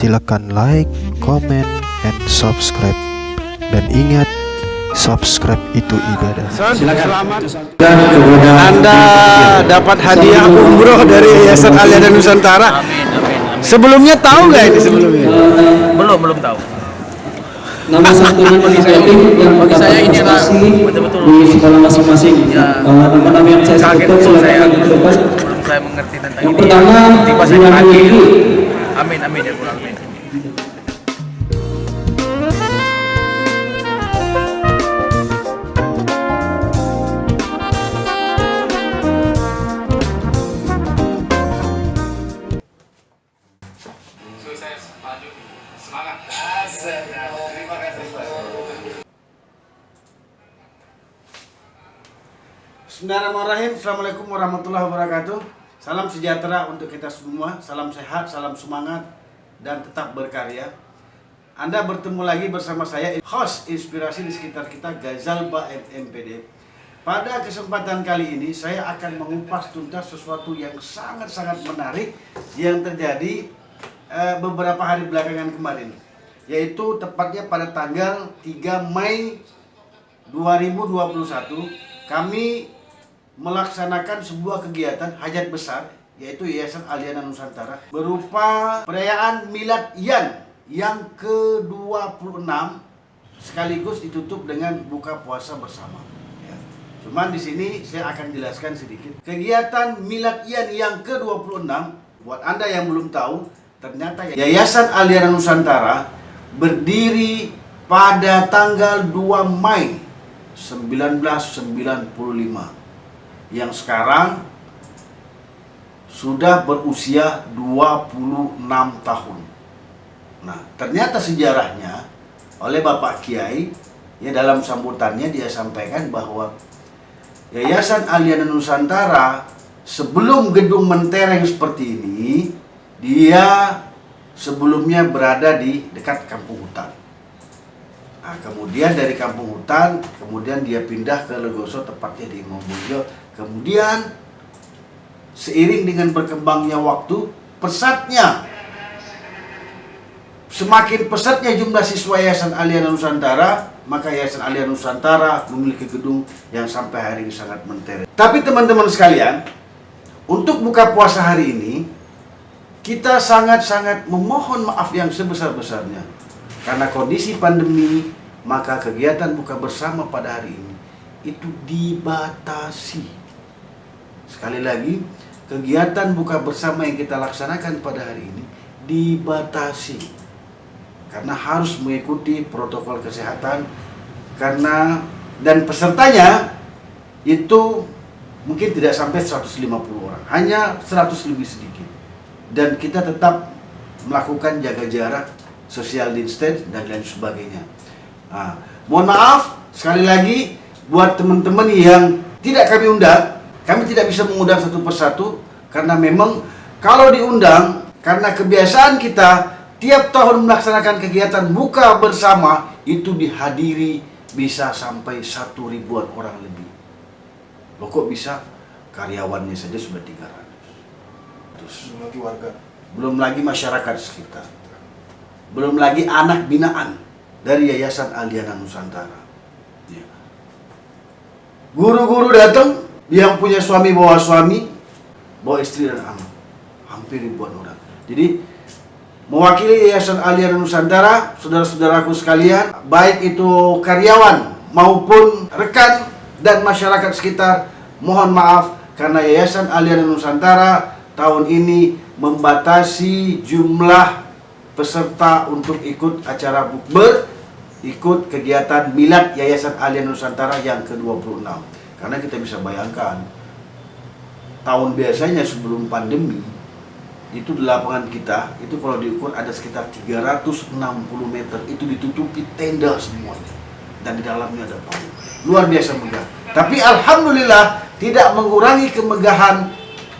Silakan like, comment, and subscribe. Dan ingat, subscribe itu ibadah. Selamat. Anda dapat hadiah umroh dari Yayasan Aliana Nusantara. Amin. Sebelumnya tahu nggak ini sebelumnya? Belum tahu. Namun bagi saya ini adalah betul-betul di sekolah masing-masing. Ya, Nama-nama yang saya kaget sebutkan betul saya silakan didepan. sebelum saya mengerti tentang Yang ini. pertama, Tiba saya bulan kaget. ini Amin ya Allah, amin. Sukses, maju, semangat. Terima kasih, Pak. Bismillahirrahmanirrahim. Assalamualaikum warahmatullahi wabarakatuh. Salam sejahtera untuk kita semua. Salam sehat, salam semangat, dan tetap berkarya. Anda bertemu lagi bersama saya, host inspirasi di sekitar kita, Gazalba MPD. Pada kesempatan kali ini, saya akan mengupas tuntas sesuatu yang sangat-sangat menarik yang terjadi beberapa hari belakangan kemarin, yaitu tepatnya pada tanggal 3 Mei 2021 kami melaksanakan sebuah kegiatan hajat besar, yaitu Yayasan Aliana Nusantara, berupa perayaan Milad Yan yang ke-26 sekaligus ditutup dengan buka puasa bersama. Ya. Cuman di sini saya akan jelaskan sedikit. Kegiatan Milad Yan yang ke-26, buat Anda yang belum tahu, ternyata Yayasan Aliana Nusantara berdiri pada tanggal 2 Mei 1995 yang sekarang sudah berusia 26 tahun. Nah, ternyata sejarahnya oleh Bapak Kiai, ya, dalam sambutannya dia sampaikan bahwa Yayasan Aliana Nusantara sebelum gedung mentereng seperti ini, dia sebelumnya berada di dekat kampung hutan. Nah, kemudian dari kampung hutan, kemudian dia pindah ke Legoso, tepatnya di Mombuljo. Kemudian seiring dengan berkembangnya waktu, semakin pesatnya jumlah siswa Yayasan Aliana Nusantara, maka Yayasan Aliana Nusantara memiliki gedung yang sampai hari ini sangat mentereng. Tapi teman-teman sekalian, untuk buka puasa hari ini, kita sangat-sangat memohon maaf yang sebesar-besarnya. Karena kondisi pandemi, maka kegiatan buka bersama pada hari ini itu dibatasi. Sekali lagi, kegiatan buka bersama yang kita laksanakan pada hari ini dibatasi. Karena harus mengikuti protokol kesehatan, dan pesertanya itu mungkin tidak sampai 150 orang, hanya 100 lebih sedikit. Dan kita tetap melakukan jaga jarak, social distance, dan lain sebagainya. Nah, mohon maaf sekali lagi buat teman-teman yang tidak kami undang. Kami tidak bisa mengundang satu persatu karena memang kalau diundang, karena kebiasaan kita tiap tahun melaksanakan kegiatan buka bersama itu dihadiri bisa sampai 1.000-an orang lebih. Loh, kok bisa? Karyawannya saja sudah 300. Belum lagi warga, belum lagi masyarakat sekitar, belum lagi anak binaan dari Yayasan Aliana Nusantara. Ya. Guru-guru datang yang punya suami, bawa istri dan anak, hampir ribuan orang. Jadi mewakili Yayasan Aliana Nusantara, saudara-saudaraku sekalian, baik itu karyawan maupun rekan dan masyarakat sekitar, mohon maaf karena Yayasan Aliana Nusantara tahun ini membatasi jumlah peserta untuk ikut acara bukber, ikut kegiatan Milad Yayasan Aliana Nusantara yang ke-26. Karena kita bisa bayangkan, tahun biasanya sebelum pandemi, itu di lapangan kita, itu kalau diukur ada sekitar 360 meter, itu ditutupi tenda semuanya. Dan di dalamnya ada panggung. Luar biasa megah. Tapi alhamdulillah tidak mengurangi kemegahan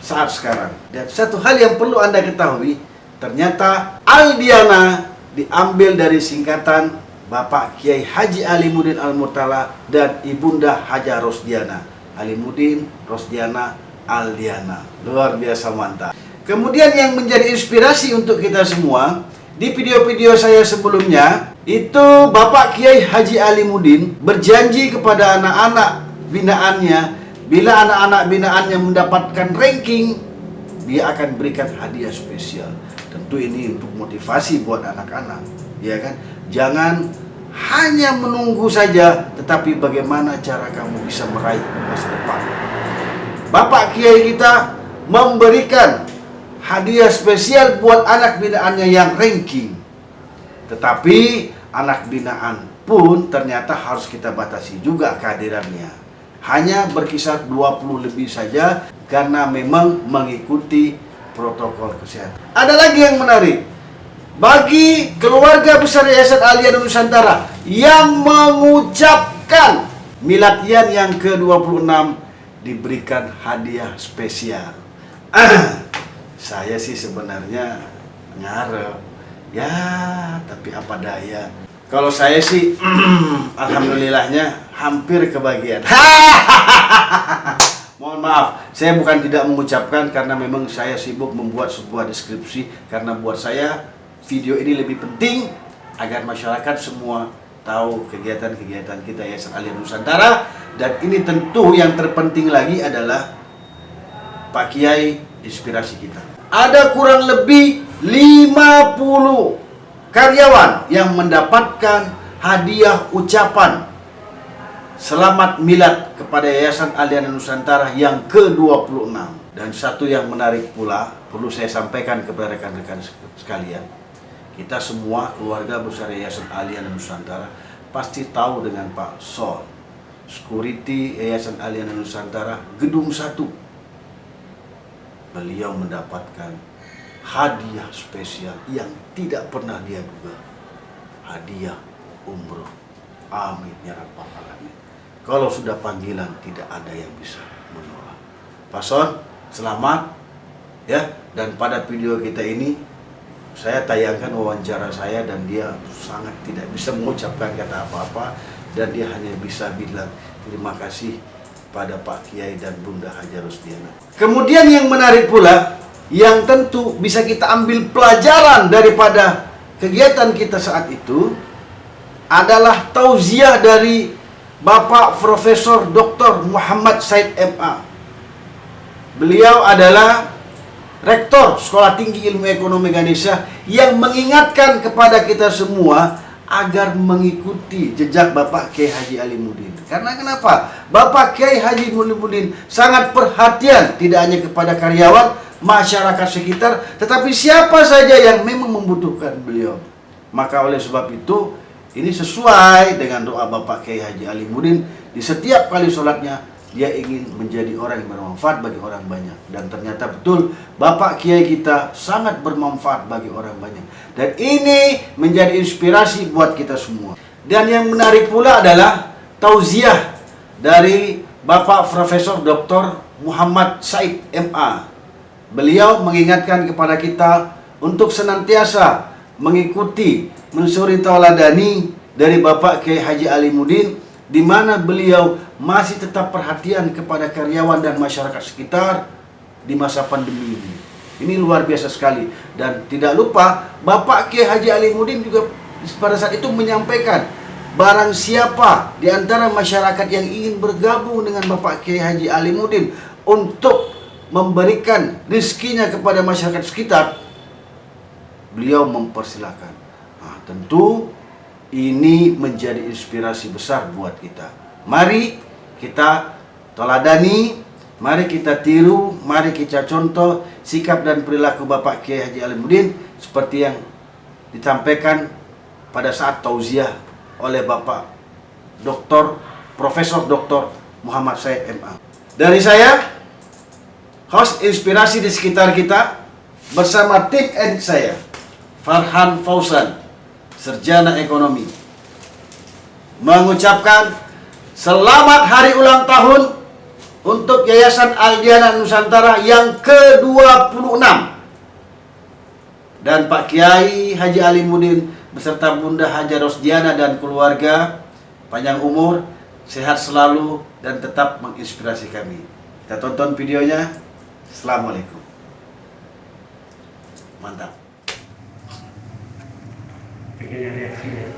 saat sekarang. Dan satu hal yang perlu Anda ketahui, ternyata Aldiana diambil dari singkatan Bapak Kiai Haji Alimuddin Al-Murtala dan Ibunda Haja Rosdiana. Alimuddin, Rosdiana, Aldiana. Luar biasa mantap. Kemudian yang menjadi inspirasi untuk kita semua, Di video-video saya sebelumnya, itu Bapak Kiai Haji Alimuddin berjanji kepada anak-anak binaannya, bila anak-anak binaannya mendapatkan ranking, dia akan berikan hadiah spesial. Tentu ini untuk motivasi buat anak-anak, ya kan? Jangan hanya menunggu saja, tetapi bagaimana cara kamu bisa meraih masa depan. Bapak Kiai kita memberikan hadiah spesial buat anak binaannya yang ranking. Tetapi anak binaan pun ternyata harus kita batasi juga kehadirannya. Hanya berkisar 20 lebih saja karena memang mengikuti protokol kesehatan. Ada lagi yang menarik. Bagi keluarga besar Yayasan Alia Nusantara yang mengucapkan miladian yang ke-26 diberikan hadiah spesial. Saya sih sebenarnya ngarep, ya tapi apa daya. Kalau saya sih alhamdulillahnya hampir kebagian. Mohon maaf, saya bukan tidak mengucapkan karena memang saya sibuk membuat sebuah deskripsi, karena buat saya video ini lebih penting agar masyarakat semua tahu kegiatan-kegiatan kita Yayasan Alia Nusantara. Dan ini tentu yang terpenting lagi adalah Pak Kiai inspirasi kita. Ada kurang lebih 50 karyawan yang mendapatkan hadiah ucapan selamat milad kepada Yayasan Alia Nusantara yang ke-26. Dan satu yang menarik pula, perlu saya sampaikan kepada rekan-rekan sekalian. Kita semua keluarga besar Yayasan Alia Nusantara pasti tahu dengan Pak Sol, security Yayasan Alia Nusantara Gedung 1. Beliau mendapatkan hadiah spesial yang tidak pernah dia duga. Hadiah umroh. Amin ya rabbal alamin. Kalau sudah panggilan tidak ada yang bisa menolak. Pak Son, selamat ya. Dan pada video kita ini saya tayangkan wawancara saya dan dia sangat tidak bisa mengucapkan kata apa-apa, dan dia hanya bisa bilang terima kasih pada Pak Kiai dan Bunda Haja Rosdiana. Kemudian yang menarik pula, yang tentu bisa kita ambil pelajaran daripada kegiatan kita saat itu adalah tauziah dari Bapak Profesor Dr. Muhammad Said MA. Beliau adalah Rektor Sekolah Tinggi Ilmu Ekonomi Ganesha yang mengingatkan kepada kita semua agar mengikuti jejak Bapak Kiai Haji Alimuddin. Karena kenapa? Bapak Kiai Haji Alimuddin sangat perhatian tidak hanya kepada karyawan, masyarakat sekitar, tetapi siapa saja yang memang membutuhkan beliau. Maka oleh sebab itu, ini sesuai dengan doa Bapak Kiai Haji Alimuddin. Di setiap kali sholatnya, dia ingin menjadi orang yang bermanfaat bagi orang banyak. Dan ternyata betul, Bapak Kiai kita sangat bermanfaat bagi orang banyak. Dan ini menjadi inspirasi buat kita semua. Dan yang menarik pula adalah tauziah dari Bapak Profesor Dr. Muhammad Said MA. Beliau mengingatkan kepada kita untuk senantiasa mengikuti, mensuri tauladani dari Bapak Kiai Haji Alimuddin, di mana beliau masih tetap perhatian kepada karyawan dan masyarakat sekitar di masa pandemi ini. Ini luar biasa sekali. Dan tidak lupa, Bapak Kiai Haji Alimuddin juga pada saat itu menyampaikan, barang siapa di antara masyarakat yang ingin bergabung dengan Bapak Kiai Haji Alimuddin untuk memberikan rizkinya kepada masyarakat sekitar, beliau mempersilahkan. Nah, tentu ini menjadi inspirasi besar buat kita. Mari kita teladani, mari kita tiru, mari kita contoh sikap dan perilaku Bapak Kiai Haji Alimuddin seperti yang disampaikan pada saat tauziah oleh Bapak Profesor Dr. Muhammad Said MA. Dari saya, host inspirasi di sekitar kita, bersama tim edit saya, Farhan Fauzan, Sarjana Ekonomi, mengucapkan selamat hari ulang tahun untuk Yayasan Alia Nusantara yang ke-26. Dan Pak Kiai Haji Alimuddin beserta Bunda Haja Rosdiana dan keluarga, panjang umur, sehat selalu, dan tetap menginspirasi kami. Kita tonton videonya. Assalamualaikum. Mantap. begini reaksinya.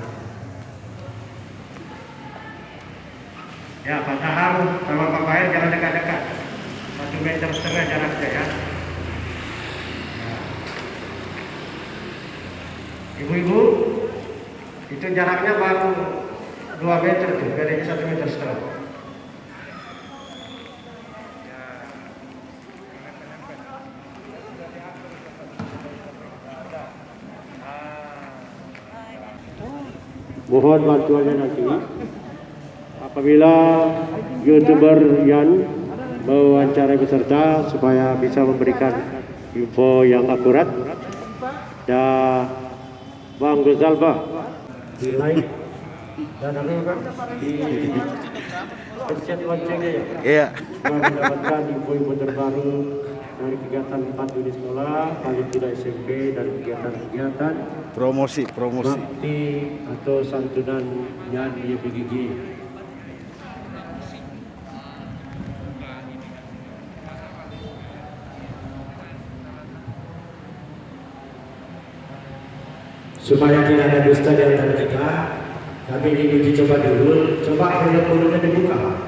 Ya, Pak Tahar sama Pak Bayan jangan dekat-dekat. 1,5 meter jaraknya ya. Nah. Ibu-ibu, itu jaraknya baru 2 meter tuh, bedanya 1,5 meter. Mohon bantuannya nanti apabila YouTuber Yan mewawancarai peserta supaya bisa memberikan info yang akurat. Ya, Bang Gozalba di like dan di pencet loncengnya ya. Iya. Supaya mendapatkan info-info terbaru dari kegiatan 4 unit sekolah, paling tidak SMP dan kegiatan-kegiatan Promosi. bakti atau santunan yang YPGG. Supaya tidak ada dusta di antara kita, kami ingin uji coba dulu. Coba film-filmnya dibuka.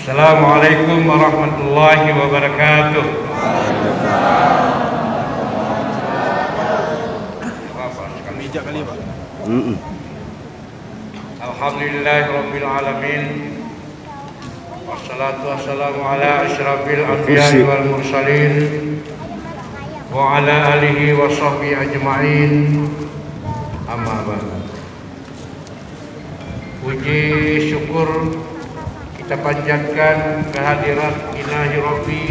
Assalamualaikum warahmatullahi wabarakatuh. Alhamdulillahirabbil alamin. Wassalatu wassalamu ala asyrafil anbiya'i wal mursalin wa ala alihi wa sahbihi ajma'in. Amma ba'd. Puji syukur kita panjatkan kehadirat Ilahi Rabbi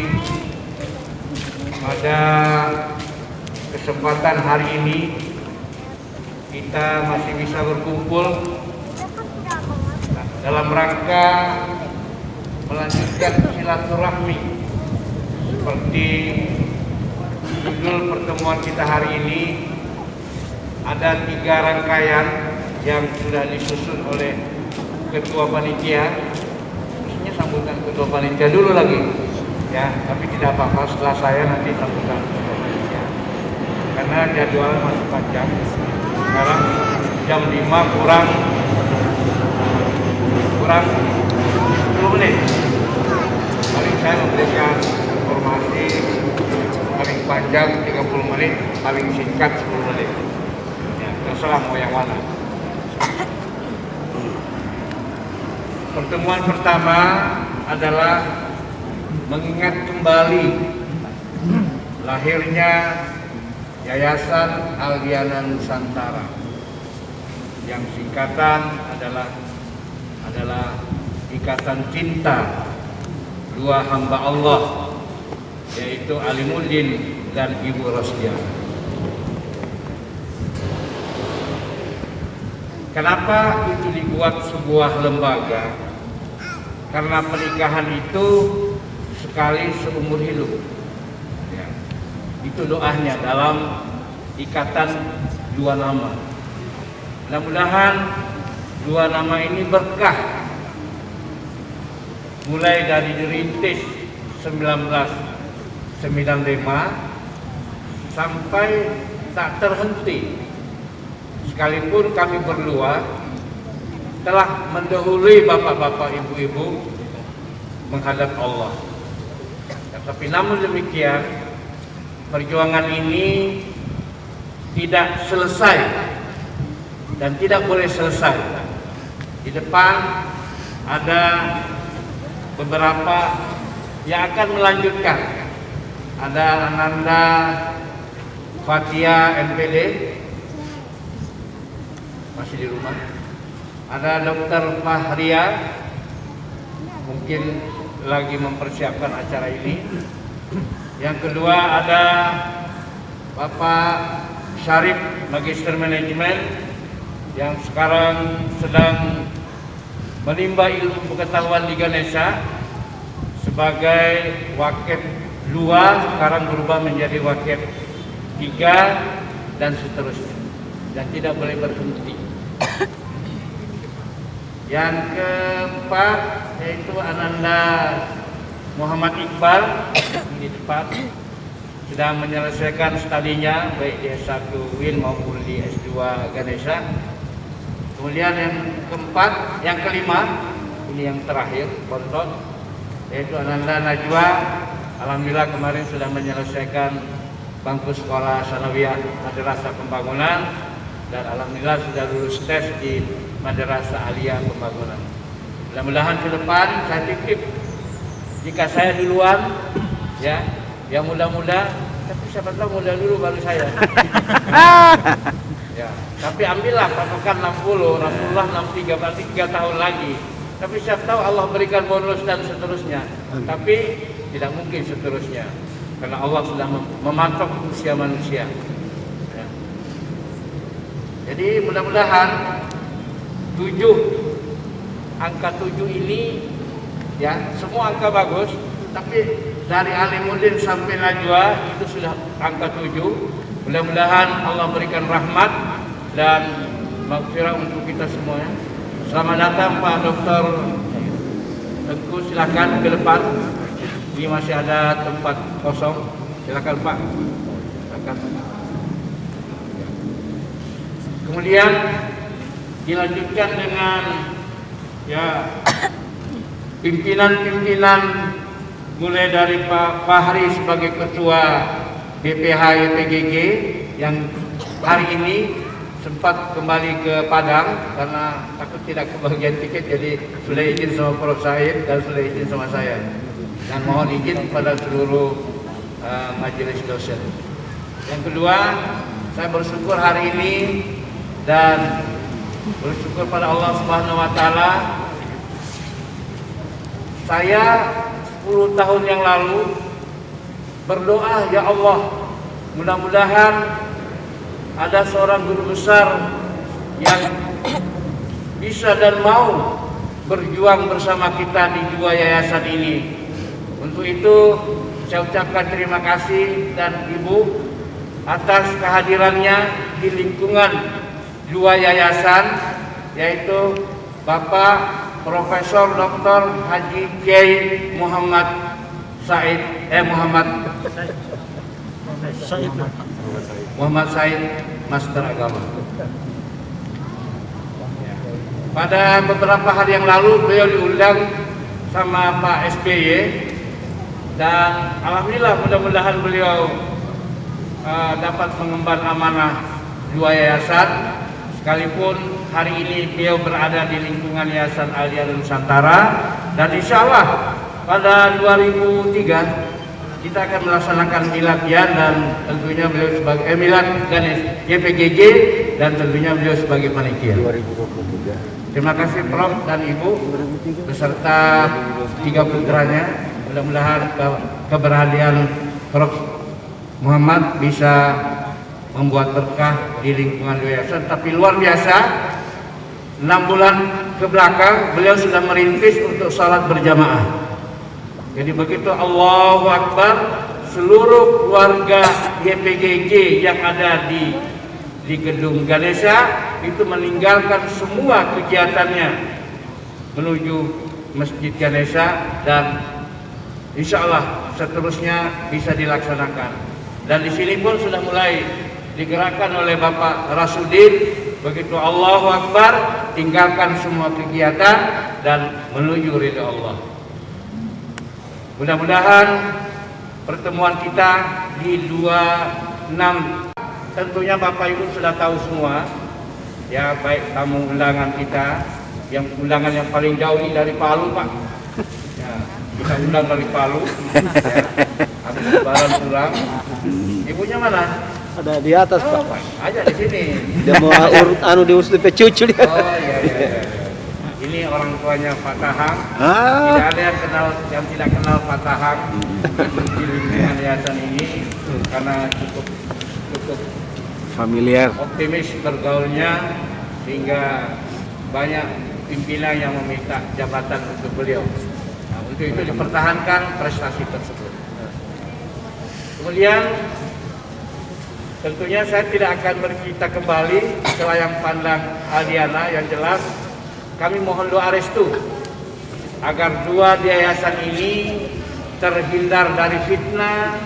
pada kesempatan hari ini. Kita masih bisa berkumpul dalam rangka melanjutkan silaturahmi seperti judul pertemuan kita hari ini. Ada 3 rangkaian yang sudah disusun oleh Ketua Panitia. Sambutan Ketua Panitia dulu lagi ya, tapi tidak apa-apa, setelah saya nanti sambutan Ketua Panitia karena jadwal masih panjang. Sekarang jam 5 kurang 10 menit. Paling saya memberikan informasi paling panjang 30 menit, paling singkat 10 menit ya, terserah mau yang mana. Pertemuan pertama adalah mengingat kembali lahirnya Yayasan Aldiana Nusantara yang singkatan adalah Ikatan Cinta Dua Hamba Allah, yaitu Alimuddin dan Ibu Rosdiah. Kenapa itu dibuat sebuah lembaga? Karena pernikahan itu sekali seumur hidup ya. Itu doanya dalam ikatan 2 nama. Mudah-mudahan 2 nama ini berkah, mulai dari dirintis 1995 sampai tak terhenti. Sekalipun kami berdua telah mendahului bapak-bapak, ibu-ibu menghadap Allah. Tetapi namun demikian, perjuangan ini tidak selesai dan tidak boleh selesai Di depan ada beberapa yang akan melanjutkan. Ada Ananda Fatia MPD, masih di rumah. Ada Dr. Fahria, mungkin lagi mempersiapkan acara ini. Yang kedua ada Bapak Syarif, Magister Manajemen, yang sekarang sedang menimba ilmu pengetahuan di Ganesha sebagai Wakil 2, sekarang berubah menjadi Wakil 3 dan seterusnya, dan tidak boleh berhenti. Yang keempat yaitu Ananda Muhammad Iqbal di depan, sedang menyelesaikan studinya baik di S1 WIN maupun di S2 Ganesha. Kemudian yang kelima, ini yang terakhir, bontot, yaitu Ananda Najwa. Alhamdulillah kemarin sudah menyelesaikan bangku sekolah sanawiyah Madrasah Pembangunan, dan alhamdulillah sudah lulus tes di Madrasah Aliyah Pembangunan. Mudah-mudahan ke depan saya titip, jika saya duluan, ya, yang muda-muda, tapi siapa tahu muda dulu baru saya. Ya, tapi ambillah patokan 60, Rasulullah 63, berarti 3 tahun lagi. Tapi siapa tahu Allah berikan bonus dan seterusnya. Tapi tidak mungkin seterusnya, karena Allah sudah mematok usia manusia. Ya. Jadi mudah-mudahan angka 7 ini, ya, semua angka bagus. Tapi dari Alimuddin sampai Najwa itu sudah angka 7. Mudah-mudahan Allah berikan rahmat dan maghfirah untuk kita semuanya. Selamat datang Pak Dr. Tengku, silakan ke depan. Ini masih ada tempat kosong. Silakan Pak. Silakan. Kemudian dilanjutkan dengan, ya, pimpinan-pimpinan, mulai dari Pak Fahri sebagai Ketua BPH YPGG yang hari ini sempat kembali ke Padang karena takut tidak kebagian tiket, jadi sudah izin sama Prof. Said dan sudah izin sama saya, dan mohon izin kepada seluruh majelis dosen. Yang kedua, saya bersyukur hari ini dan bersyukur pada Allah Subhanahu wa taala. Saya 10 tahun yang lalu berdoa, ya Allah, mudah-mudahan ada seorang guru besar yang bisa dan mau berjuang bersama kita di 2 yayasan ini. Untuk itu saya ucapkan terima kasih dan Ibu atas kehadirannya di lingkungan 2 yayasan, yaitu Bapak Profesor Dr. Haji Kiai Muhammad Said Master Agama. Pada beberapa hari yang lalu beliau diundang sama Pak SBY, dan alhamdulillah mudah-mudahan beliau dapat mengemban amanah 2 yayasan, sekalipun hari ini beliau berada di lingkungan Yayasan Aliyah Nusantara, dan insya Allah pada 2003 kita akan melaksanakan milad Yan, dan tentunya beliau sebagai milad Ganesha YPGG, dan tentunya beliau sebagai panitia. Terima kasih Prof dan Ibu beserta 3 putranya. Mudah-mudahan keberhadiran Prof Muhammad bisa membuat berkah di lingkungan yayasan. Tapi luar biasa, 6 bulan ke belakang beliau sudah merintis untuk salat berjamaah. Jadi begitu Allahu Akbar, seluruh keluarga YPGG yang ada di gedung Ganesha itu meninggalkan semua kegiatannya menuju Masjid Ganesha, dan insya Allah seterusnya bisa dilaksanakan. Dan di sini pun sudah mulai digerakkan oleh Bapak Rasudin. Begitu Allahu Akbar, tinggalkan semua kegiatan dan menuju ridha Allah. Mudah-mudahan pertemuan kita di 26, tentunya Bapak Ibu sudah tahu semua, ya, baik tamu undangan kita yang undangan yang paling jauh ini dari Palu, Pak. Ya, kita undang dari Palu. Ya. Habis lebaran pulang. Ibunya mana? Ada di atas, Pak. Oh, aja di sini. Dia mau diurus DP cucu dia. Oh iya. Ini orang tuanya Pak Tahang. Ah. Tidak ada yang tidak kenal Pak Tahang di lingkungan yayasan ini karena cukup Familiar. optimis bergaulnya hingga banyak pimpinan yang meminta jabatan untuk beliau. Nah, untuk itu dipertahankan prestasi tersebut. Kemudian tentunya saya tidak akan bercerita kembali ke layang pandang Aldiana. Yang jelas kami mohon doa restu agar dua yayasan ini terhindar dari fitnah,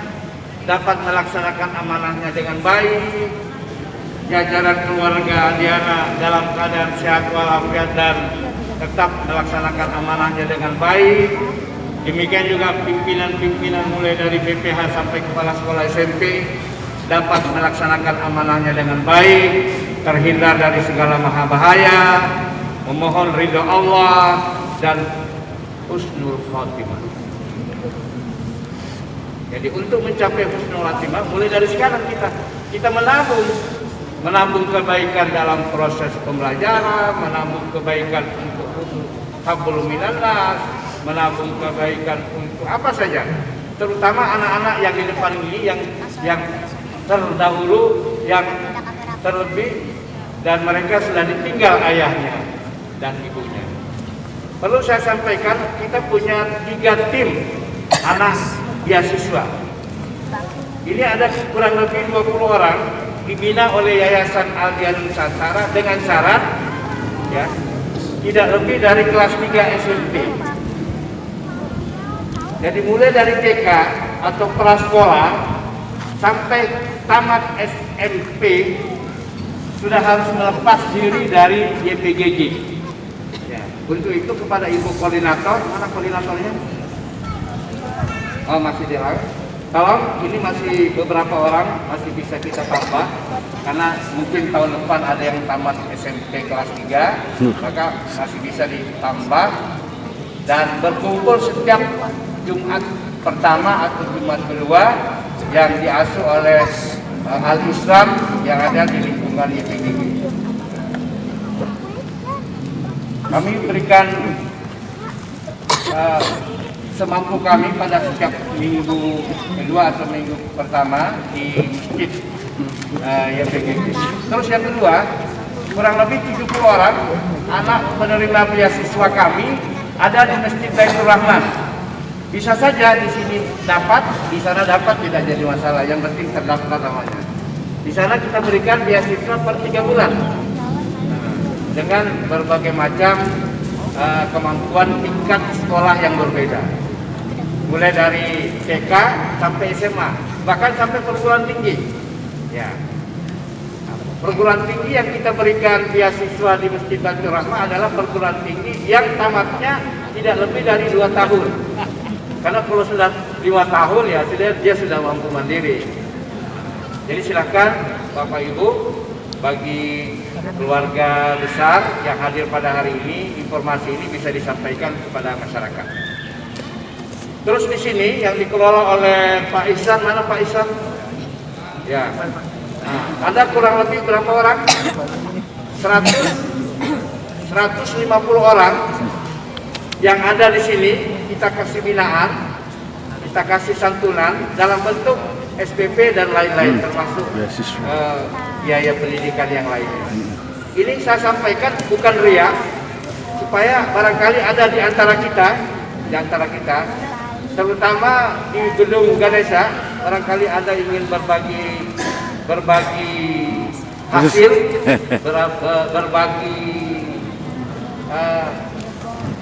dapat melaksanakan amanahnya dengan baik, jajaran keluarga Aldiana dalam keadaan sehat walafiat dan tetap melaksanakan amanahnya dengan baik. Demikian juga pimpinan-pimpinan mulai dari BPH sampai kepala sekolah SMP dapat melaksanakan amanahnya dengan baik, terhindar dari segala maha bahaya, memohon ridho Allah dan husnul khotimah. Jadi untuk mencapai husnul khotimah mulai dari sekarang kita menabung kebaikan dalam proses pembelajaran, menabung kebaikan untuk hablum minannas, menabung kebaikan untuk apa saja, terutama anak-anak yang di depan ini yang terdahulu, yang terlebih, dan mereka sudah ditinggal ayahnya dan ibunya. Perlu saya sampaikan, kita punya 3 tim anak beasiswa. Ini ada kurang lebih 20 orang dibina oleh Yayasan Aldiana Nusantara dengan syarat ya tidak lebih dari kelas 3 SMP. Jadi mulai dari TK atau prasekolah sampai tamat SMP sudah harus melepas diri dari YPGJ. Ya, untuk itu kepada Ibu Koordinator, mana koordinatornya? Oh, masih di laut. Tolong, ini masih beberapa orang masih bisa kita tambah karena mungkin tahun depan ada yang tamat SMP kelas 3, maka masih bisa ditambah dan berkumpul setiap Jumat pertama atau Jumat kedua yang diasuh oleh Al-Islam yang ada di lingkungan YPGJ. Kami berikan semampu kami pada setiap minggu kedua atau minggu pertama di masjid YPGJ. Terus yang kedua, kurang lebih 70 orang anak penerima beasiswa kami ada di Masjid Baitur Rahman. Bisa saja di sini dapat, di sana dapat, tidak jadi masalah. Yang penting terdaftar namanya. Di sana kita berikan beasiswa per 3 bulan dengan berbagai macam kemampuan tingkat sekolah yang berbeda. Mulai dari TK sampai SMA, bahkan sampai perguruan tinggi. Ya. Perguruan tinggi yang kita berikan beasiswa di Masjid Baitur Rahman adalah perguruan tinggi yang tamatnya tidak lebih dari 2 tahun. Karena kalau sudah 5 tahun ya dia sudah mampu mandiri. Jadi silakan Bapak Ibu, bagi keluarga besar yang hadir pada hari ini, informasi ini bisa disampaikan kepada masyarakat. Terus di sini yang dikelola oleh Pak Ihsan, mana Pak Ihsan? Ya. Nah, ada kurang lebih berapa orang? 150 orang yang ada di sini. Kita kasih binaan, kita kasih santunan dalam bentuk SPP dan lain-lain, termasuk biaya pendidikan yang lainnya. Ini saya sampaikan bukan riak, supaya barangkali ada di antara kita, terutama di gedung Ganesha, barangkali ada ingin berbagi hasil,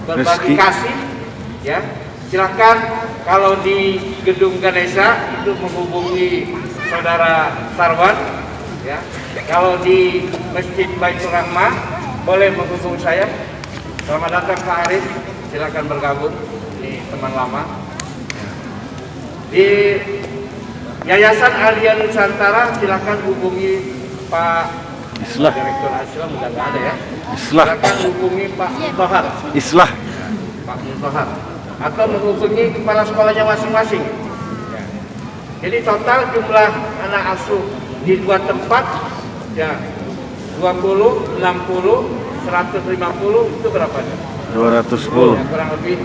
berbagi kasih. Ya, silakan kalau di gedung Ganesha itu menghubungi saudara Sarwan, ya. Kalau di Masjid Baitur Rahman boleh menghubungi saya. Selamat datang Pak Arif, silakan bergabung di teman lama. Di Yayasan Aldiana Nusantara silakan hubungi Pak Islah. Direktur Aslam udah nggak ada ya. Islah. Silakan hubungi Pak Mutahar. Islah. Pak Mutahar. Atau menghubungi kepala sekolahnya masing-masing. Ya. Jadi total jumlah anak asuh di 2 tempat ya 20, 60, 150 itu berapa? 210. Ya, kurang lebih.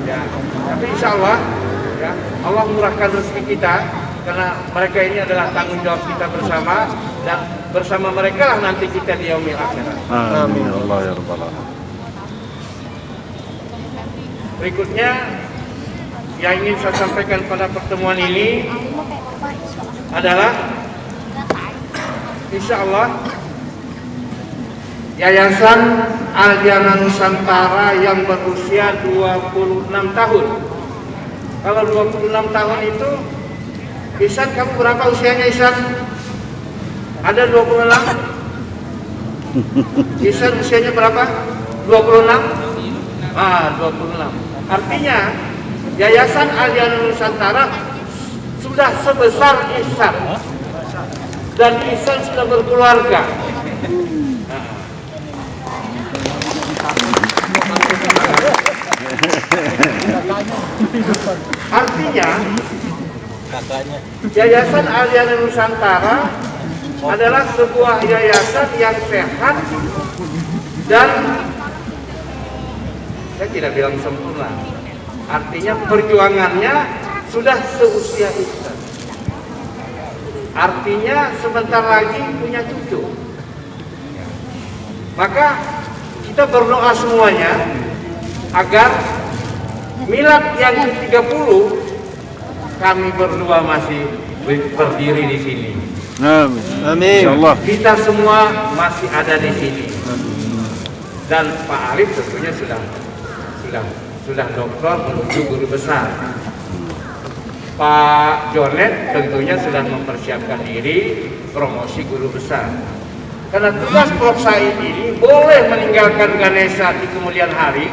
Ya. Tapi insya Allah ya, Allah murahkan rezeki kita karena mereka ini adalah tanggung jawab kita bersama dan bersama mereka lah nanti kita di yaumil akhirat. Amin Allah ya rabbal alamin. Berikutnya yang ingin saya sampaikan pada pertemuan ini adalah insya Allah Yayasan Aldiana Nusantara yang berusia 26 tahun. Kalau 26 tahun itu, Ihsan kamu berapa usianya Ihsan? Ada 26? Ihsan usianya berapa? 26? 26. Artinya Yayasan Aldiana Nusantara sudah sebesar Ihsan dan Ihsan sudah berkeluarga. Artinya Yayasan Aldiana Nusantara adalah sebuah yayasan yang sehat dan saya tidak bilang sempurna. Artinya perjuangannya sudah seusia Ihsan. Artinya sebentar lagi punya cucu. Maka kita berdoa semuanya agar milad yang ke-30 kami berdua masih berdiri di sini. Amin. Amin. Insyaallah. Kita semua masih ada di sini. Dan Pak Arif tentunya sudah doktor menuju guru besar. Pak Jonet tentunya sudah mempersiapkan diri promosi guru besar. Karena tugas Prof. Said ini boleh meninggalkan Ganesha di kemudian hari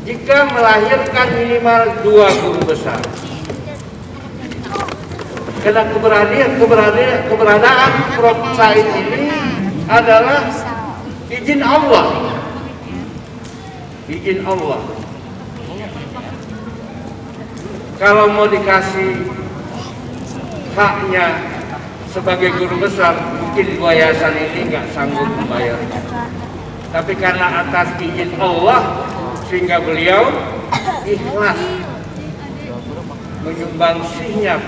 jika melahirkan minimal 2 guru besar. Karena keberadaan Prof. Said ini adalah izin Allah. Izin Allah. Kalau mau dikasih haknya sebagai guru besar, mungkin yayasan ini nggak sanggup membayar. Tapi karena atas izin Allah, sehingga beliau ikhlas menyumbangsinya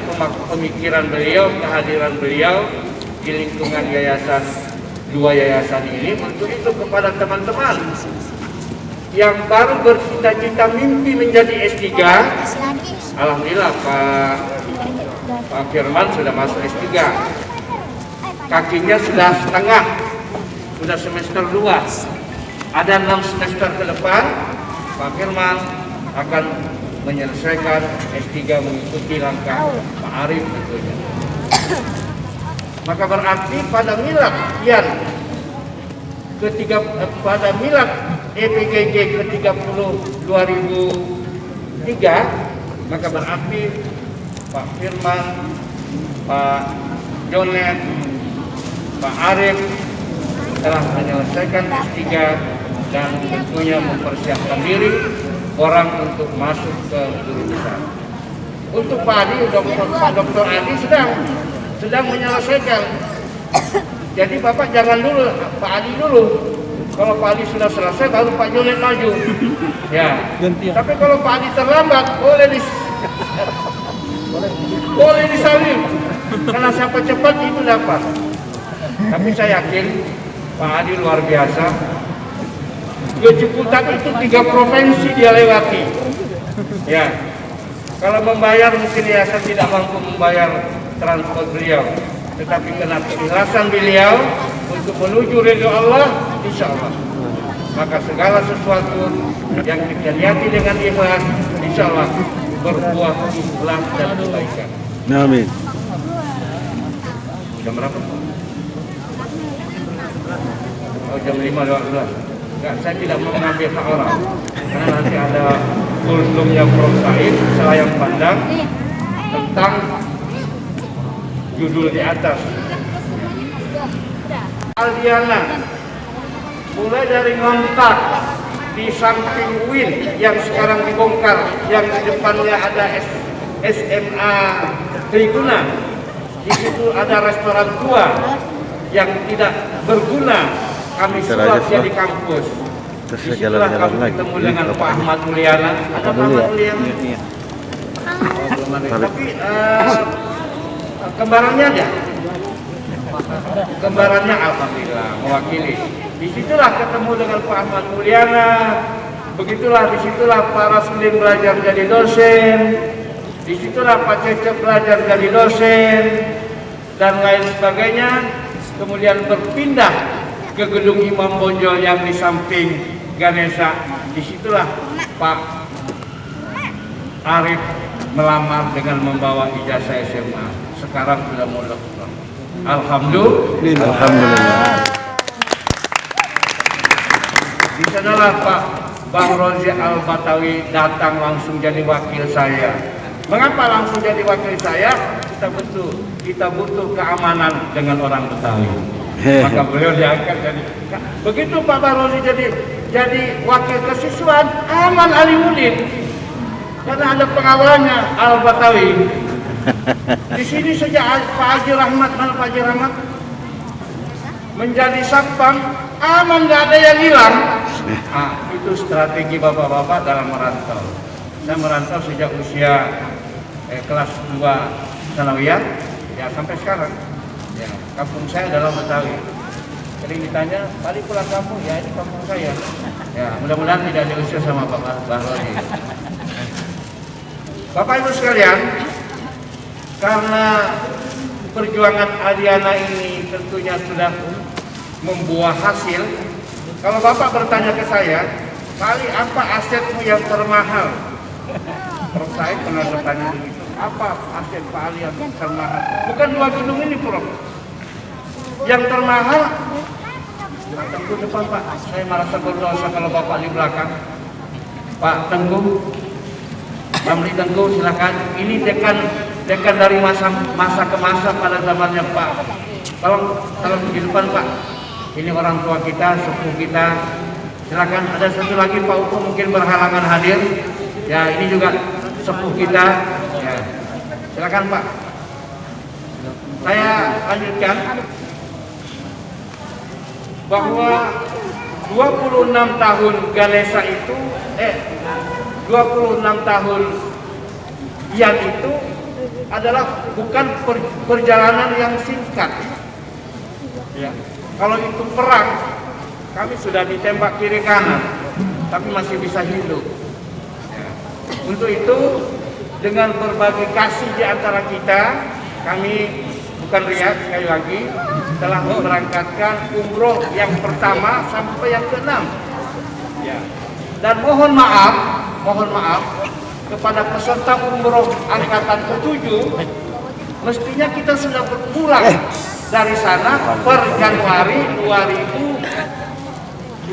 pemikiran beliau, kehadiran beliau di lingkungan yayasan, 2 yayasan ini. Untuk itu kepada teman-teman yang baru bercita-cita mimpi menjadi S3, alhamdulillah Pak Firman sudah masuk S3. Kakinya sudah setengah, sudah semester 2. Ada 6 semester ke depan, Pak Firman akan menyelesaikan S3 mengikuti langkah Pak Arif tentunya. Maka berarti pada milad pada milad EPGG ke-30 2003, maka berarti Pak Firman, Pak Jonet, Pak Arif telah menyelesaikan S3 dan tentunya mempersiapkan diri orang untuk masuk ke guru besar. Untuk Pak Adi, Pak Dr. Adi sedang menyelesaikan. Jadi Bapak jangan dulu, Pak Adi dulu. Kalau Pak Adi sudah selesai, baru Pak Jonet maju. Ya. Tapi kalau Pak Adi terlambat, boleh disalib. Karena siapa cepat itu dapat. Tapi saya yakin Pak Adi luar biasa. Kecukupan itu 3 provinsi dia lewati. Ya. Kalau membayar mungkin yayasan tidak mampu membayar transport beliau. Tetapi karena keikhlasan beliau untuk menuju ridho Allah, insya Allah. Maka segala sesuatu yang kita niati dengan ikhlas, insya Allah berbuah ikhlas dan kebaikan. Amin. Jam berapa? Oh, jam 5.12. Enggak, saya tidak mau mengambil hak orang. Karena nanti ada kultumnya Prof. Said, saya yang pandang tentang judul di atas. Aldiana, mulai dari ngontak di samping Win yang sekarang dibongkar, yang di depannya ada SMA Triguna. Di situ ada restoran tua yang tidak berguna, kami sulap jadi kampus. Terus Disitulah jalan-jalan kami lagi. ketemu dengan Pak Ahmad Mulyana. Ada Pak Ahmad Mulyana. Tapi kembarannya ada. Kembarannya alhamdulillah mewakili. Disitulah ketemu dengan Pak Ahmad Mulyana. Disitulah Pak Rasudin belajar jadi dosen. Disitulah Pak Cecep belajar jadi dosen dan lain sebagainya. Kemudian berpindah ke gedung Imam Bonjol yang di samping Ganesha. Disitulah Pak Arif melamar dengan membawa ijazah SMA. Sekarang sudah mau dokter. Alhamdulillah. Alhamdulillah. Di sanalah Pak Bang Rozi Al-Batawi datang langsung jadi wakil saya. Mengapa langsung jadi wakil saya? Kita butuh keamanan dengan orang Betawi. Maka beliau diangkat jadi. Begitu Pak Bang Rozi jadi wakil kesiswaan, aman Alimuddin. Karena ada pengawalnya Al-Batawi. Di sini sejak Pak Haji Rahmat menjadi satpam, aman, nggak ada yang hilang. Itu strategi bapak-bapak dalam merantau. Saya merantau sejak usia kelas 2 sanawiyah, ya sampai sekarang. Ya, kampung saya adalah Betawi. Jadi ditanya, balik pulang kampung, ya ini kampung saya. Ya, mudah-mudahan tidak diusir sama Bapak Rozi. Bapak Ibu sekalian, karena perjuangan Aldiana ini tentunya sudah membuah hasil. Kalau Bapak bertanya ke saya, kali apa asetmu yang termahal? Prof, saya pernah bertanya begitu. Apa aset Pak Ali yang termahal? Bukan 2 gedung ini, Prof. Yang termahal, Pak Tengku depan Pak. Saya merasa berdosa kalau Bapak di belakang. Pak Tengku, Ramli Tengku, silakan. Ini dekan dari masa ke masa pada zamannya Pak. Kalau di depan Pak. Ini orang tua kita, sepuh kita. Silakan. Ada satu lagi Pak Upo mungkin berhalangan hadir. Ya, ini juga sepuh kita. Ya. Silakan Pak. Saya lanjutkan bahwa 26 tahun Ganesha itu 26 tahun Ian itu adalah bukan perjalanan yang singkat. Ya. Kalau itu perang, kami sudah ditembak kiri kanan, tapi masih bisa hidup. Ya. Untuk itu, dengan berbagi kasih di antara kita, kami bukan riak, sekali lagi telah memberangkatkan umroh yang pertama sampai yang ke-6. Ya. Dan mohon maaf kepada peserta umroh angkatan ke-7, mestinya kita sudah berpulang dari sana per Januari 2022.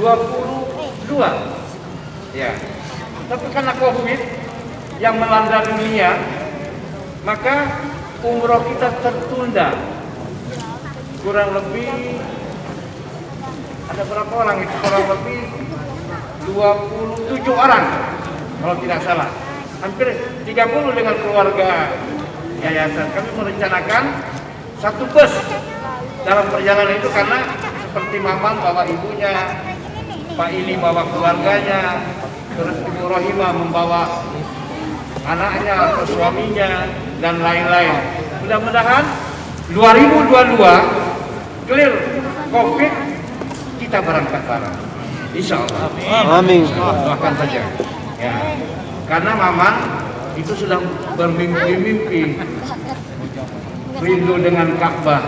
Ya. Tapi karena Covid yang melanda dunia, maka umroh kita tertunda. Kurang lebih ada berapa orang itu? Kurang lebih 27 orang kalau tidak salah. Hampir 30 dengan keluarga yayasan. Kami merencanakan satu bus dalam perjalanan itu karena seperti Mamang bawa ibunya, Pak ini bawa keluarganya, terus Ibu Rohimah membawa anaknya atau suaminya dan lain-lain. Mudah-mudahan 2022 clear Covid kita berangkat bareng. Insya Allah. Amin. Doakan saja. Ya. Karena Mamang itu sudah bermimpi-mimpi rindu dengan Ka'bah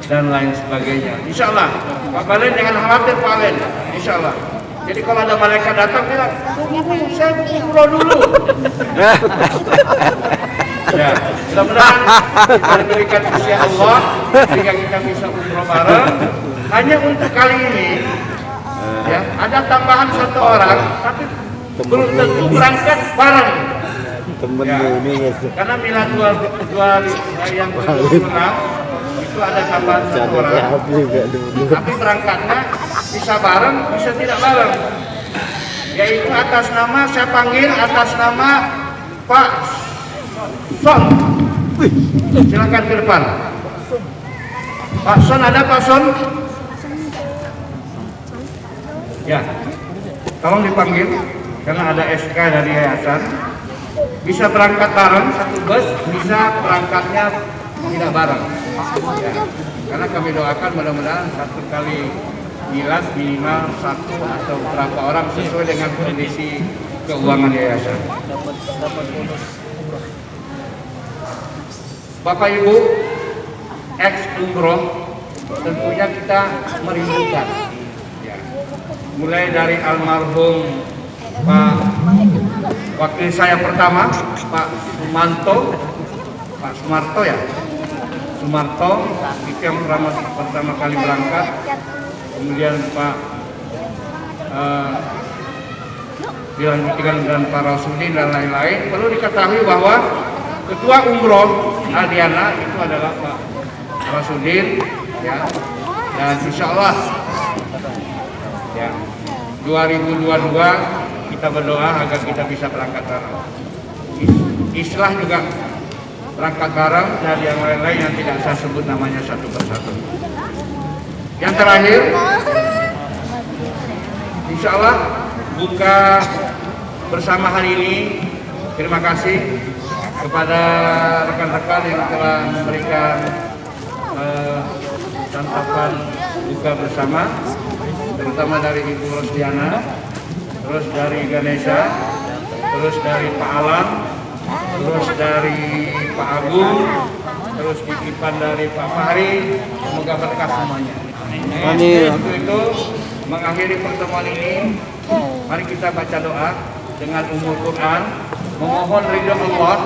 dan lain sebagainya. Insya Allah. Pak Balen jangan khawatir Pak Balen. Insya Allah. Jadi kalau ada malaikat datang bilang, tunggu saya umroh dulu. Ya, mudah-mudahan kita diberikan usia Allah sehingga kita bisa umroh bareng. Hanya untuk kali ini, ya ada tambahan 1 orang, tapi belum tentu berangkat bareng. Ya, karena bila dua yang ke-26 itu itu ada tambahan satu orang. Tapi berangkatnya bisa bareng, bisa tidak bareng. Yaitu atas nama, saya panggil atas nama Pak Son. Silakan ke depan. Pak Son, ada Pak Son? Ya, tolong dipanggil karena ada SK dari yayasan. Bisa berangkat bareng satu bus, bisa berangkatnya tidak bareng. Ya, karena kami doakan mudah-mudahan satu kali milas minimal satu atau berapa orang sesuai dengan kondisi keuangan yayasan. Bapak Ibu, ex umroh tentunya kita merindukan. Ya. Mulai dari almarhum Pak wakil saya pertama, Pak Sumarto ya. Sumarto itu yang pertama kali berangkat. Kemudian Pak dilanjutkan dengan Pak Rasudin dan lain-lain. Perlu diketahui bahwa Ketua Umroh Adiana itu adalah Pak Rasudin, ya. Dan insya Allah ya 2022 kita berdoa agar kita bisa berangkat bareng. Islah juga berangkat bareng dan yang lain-lain yang tidak saya sebut namanya satu persatu. Yang terakhir, insya Allah buka bersama hari ini. Terima kasih kepada rekan-rekan yang telah memberikan santapan buka bersama, terutama dari Ibu Rosdiana, terus dari Ganesha, terus dari Pak Alam, terus dari Pak Agung, terus titipan dari Pak Fahri. Semoga berkah semuanya. Untuk itu mengakhiri pertemuan ini, mari kita baca doa dengan umur Quran, memohon ridho Allah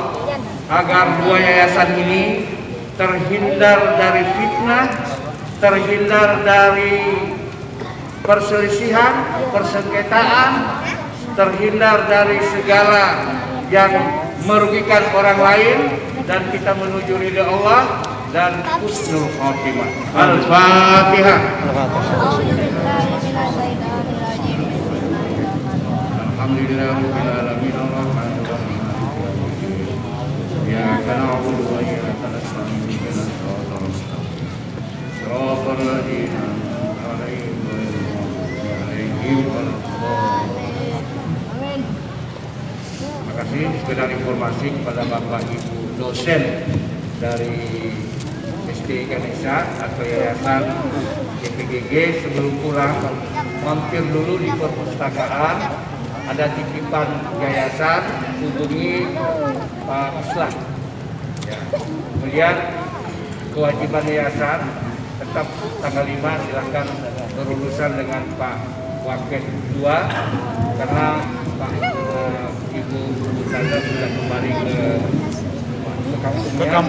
agar dua yayasan ini terhindar dari fitnah, terhindar dari perselisihan, persengketaan, terhindar dari segala yang merugikan orang lain, dan kita menuju ridha Allah dan husnul khotimah. Al-Fatihah. Alhamdulillahirabbil alamin arrahmanir rahim. Ya kana na'budu wa iyyaka nasta'in ihdinas siratal mustaqim. Shiratal ladzina an'amta 'alaihim ghairil maghdubi 'alaihim waladdallin. Terima kasih. Sekedar informasi kepada Bapak Ibu dosen dari SD Ganesha atau Yayasan YPGG, sebelum pulang mampir dulu di perpustakaan, ada titipan yayasan, hubungi Pak Islah. Ya. Kemudian kewajiban yayasan tetap tanggal 5 silahkan berurusan dengan Pak Wakil 2 karena Pak Ibu Sandra sudah kembali ke kampungnya.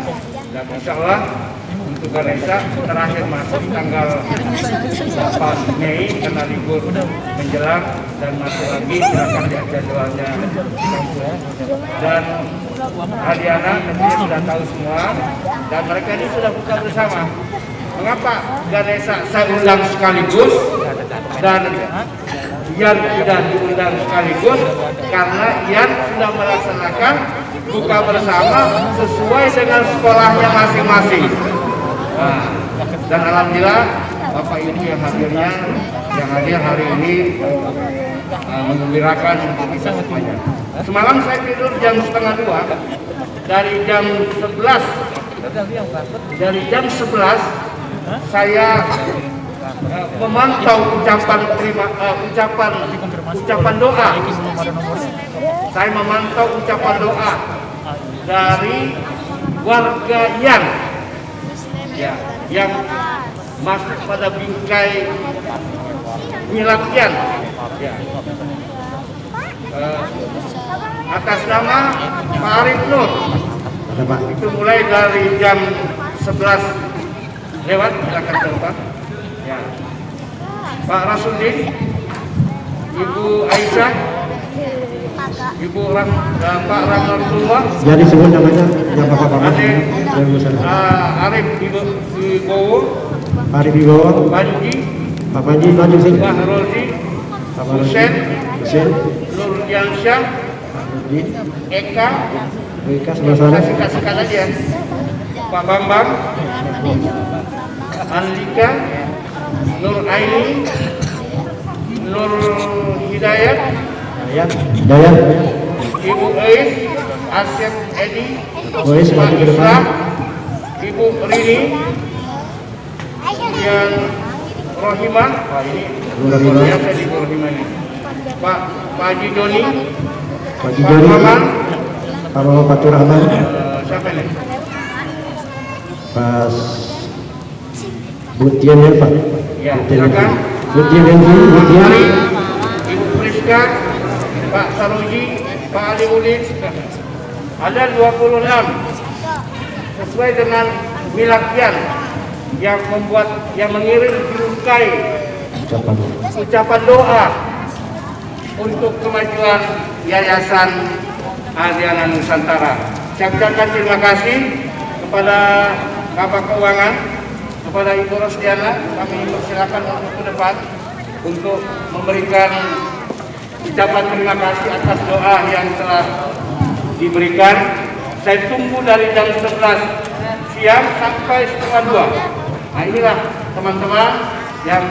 Dan insya Allah untuk Ganesha terakhir masuk tanggal 8 Mei karena libur menjelang, dan masuk lagi silakan lihat jadwalnya di kampung. Dan Adiana tentunya sudah tahu semua, dan mereka ini sudah buka bersama. Mengapa Ganesha saya undang sekaligus dan Ian sudah diundang sekaligus? Karena Ian sudah melaksanakan buka bersama sesuai dengan sekolahnya masing-masing. Nah, dan alhamdulillah Bapak Ibu yang hadir hari ini menggembirakan untuk kita semuanya. Semalam saya tidur jam 1:30, dari jam 11 saya memantau ucapan doa. Saya memantau ucapan doa dari warga yang masuk pada bingkai miladian. Ya. Atas nama Pak Arif Nur, itu mulai dari jam 11 lewat, silakan tempat. Ya. Pak Rasudin, Ibu Aisyah, Ibu Pak Rahmatullah, Jadi sebut namanya yang bapak-bapak. Arif Wibowo, Arif Wibowo, Panji, Pak Panji, maju sini. Bahrozi, Pak Panji, Husen, Husen, Nur Jansyah, Eka, Eka sebelah sana. kasih-kasihkan aja ya. Pak Bambang, Andika, Nur Aini, Nur Hidayat, Dayat, Ibu Eis, Asep Edi, Boys Pak maju ke depan. Islam, Ibu Rini, yang Rohimah, wah ini luar biasa di Rohimah ini. Pak Haji Joni, Pak Pak Jidori, Maman, Pak Maman Fatur Rahman, siapa ini? Pas Butian ya Pak. Ya, silakan. Butian Butian. Ibu Priska, Pak Saruji, Pak Ali Ulin. Ada 26 sesuai dengan miladian yang mengirim dirungkai ucapan doa untuk kemajuan Yayasan Aliana Nusantara. Saya ucapkan terima kasih kepada Bapak Keuangan, kepada Ibu Rosdiana. Kami persilakan untuk ke depan untuk memberikan ucapan terima kasih atas doa yang telah diberikan. Saya tunggu dari jam 11 siang sampai setengah 2. Nah inilah teman-teman yang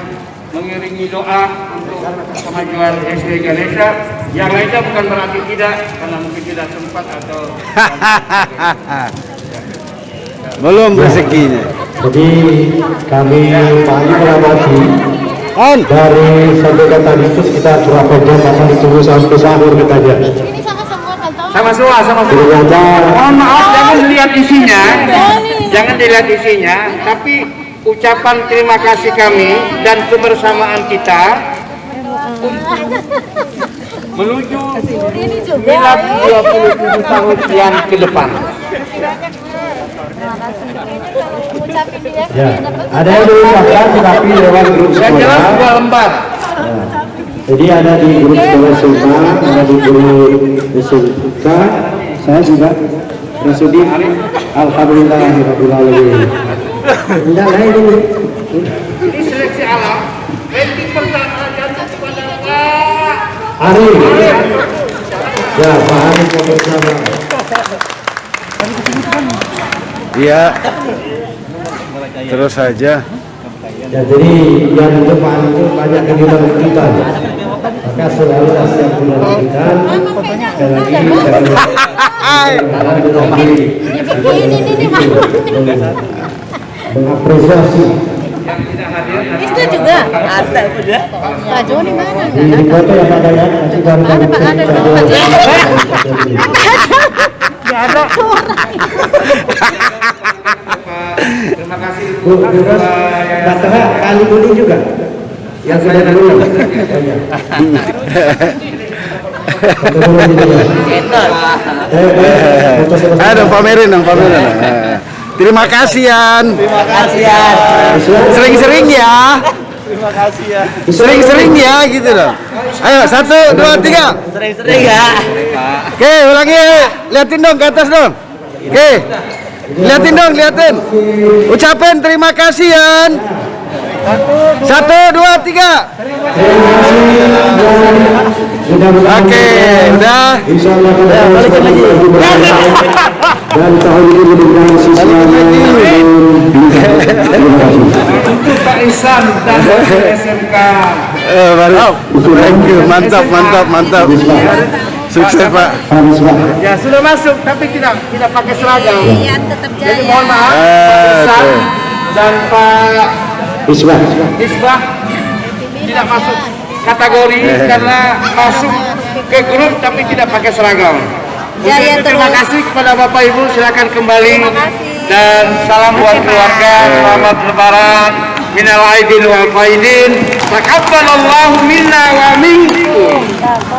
mengiringi doa untuk kemajuan SD Ganesha. Yang lainnya bukan berarti tidak, karena mungkin tidak sempat atau Belum rezekinya. Jadi kami paling mengamati dari sampai ke tadi itu sekitar berapa jam akan ditunggu sampai sahur kita aja. sama semua. Ternyata Mohon maaf, jangan dilihat isinya, tapi ucapan terima kasih kami dan kebersamaan kita untuk menuju milad 27 tahun yang ke depan. ya, ada yang diucapkan tetapi lewat grup Saya jelas sekolah. 2 lembar. Ya. Jadi ada di grup sekolah SMA, ada di grup SMK. Saya juga Rasudin. Alhamdulillahirobbilalamin. Enggak lah ini. Ini seleksi alam. Ranking pertama jatuh kepada Pak Arif. Ya, Pak Arif mau bersama. Iya. Terus saja. Ya, jadi yang di depan itu banyak kegiatan kita. Maka selalu siap dilanjutkan. Sekali lagi mengapresiasi. yang tidak hadir. Itu juga ada udah. Pak Joni mana? Di foto yang ada ya, nanti baru Ada Pak, ada dong. Pak Joni. Ada. Terima kasih. Bu, terus datangnya kali ini juga yang sudah dulu. Aduh, pamerin dong. Terima kasih Yan. Sering-sering ya. Sering-sering ya gitu dong. Ayo 1, 2, 3. Sering-sering ya. Oke, ulangi. Liatin dong ke atas dong. Oke. Liatin. Ucapin terima kasih Yan. 1, 2, 3. Oke, udah. Insyaallah balik lagi. Dan tahun ini mudah-mudahan siswanya Untuk Pak Ihsan dan SMK. Thank you. Mantap. Sukses Pak. Ya sudah masuk tapi tidak pakai seragam. Iya, tetap Jadi jaya. mohon maaf Pak Ihsan dan Pak Isbah. Isbah tidak masuk kategori karena masuk ke grup tapi tidak pakai seragam. Jaya Untuk itu, terima terus. kasih kepada Bapak Ibu, silakan kembali dan salam buat keluarga, selamat lebaran, minal aidin wal faidin, takabbalallahu minna wa minkum.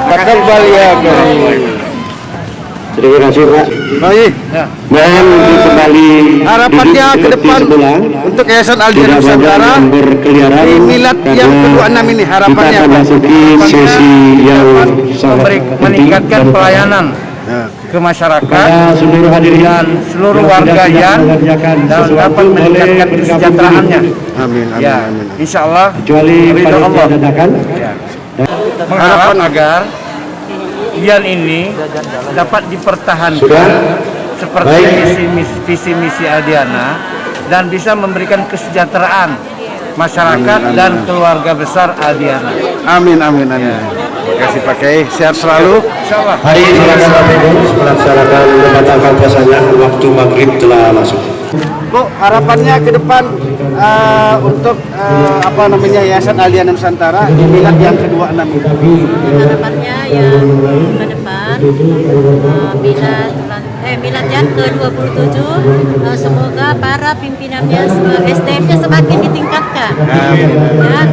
Takabbal ya Karim. Terima kasih Pak. Baik. Mohon kembali Harapannya ke depan untuk Yayasan Aldiana Nusantara di milad yang ke-26 ini harapannya kita memasuki sesi yang sangat meningkatkan pelayanan ke masyarakat seluruh hadirin dan seluruh warga yang dapat meningkatkan kesejahteraannya. Amin, amin, Ya, amin. insya Allah kecuali ridho pada Allah. dadakan. Mengharapkan agar Ian ini dapat dipertahankan Sudah? seperti Baik. visi misi Aldiana dan bisa memberikan kesejahteraan masyarakat Amin, amin. dan keluarga besar Aldiana. Amin, amin, amin. Terima kasih Pak Kiai, sehat selalu. Insyaallah. Hari silakan Bapak Ibu melaksanakan membatalkan puasanya, waktu maghrib telah masuk. Bu, harapannya ke depan untuk Yayasan Aldiana Nusantara di milad yang ke-26 ini. Harapannya yang ke depan milad yang ke-27 semoga para pimpinannya SDM-nya semakin ditingkatkan ya,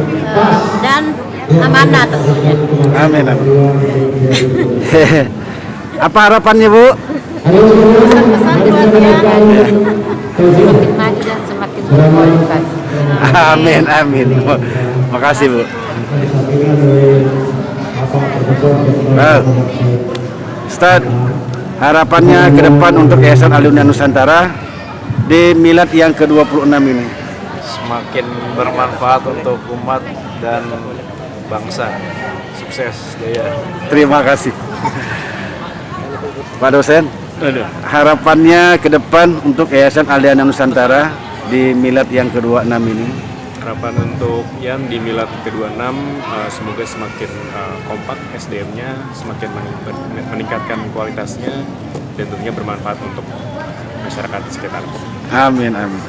dan amanah tentunya. Amin, amin. Apa harapannya Bu? Pesan-pesan keluarga semakin maju dan semakin berkualitas. Amin, amin. Makasih Bu. Ustaz, harapannya ke depan untuk Yayasan Aldiana Nusantara di milad yang ke-26 ini. Semakin bermanfaat untuk umat dan bangsa. Sukses jaya. Terima kasih. Pak dosen, harapannya ke depan untuk Yayasan Aldiana Nusantara di milad yang ke-26 ini. Harapan untuk yang di milad ke-26 semoga semakin kompak SDM-nya, semakin meningkatkan kualitasnya dan tentunya bermanfaat untuk masyarakat sekitar. Amin, amin.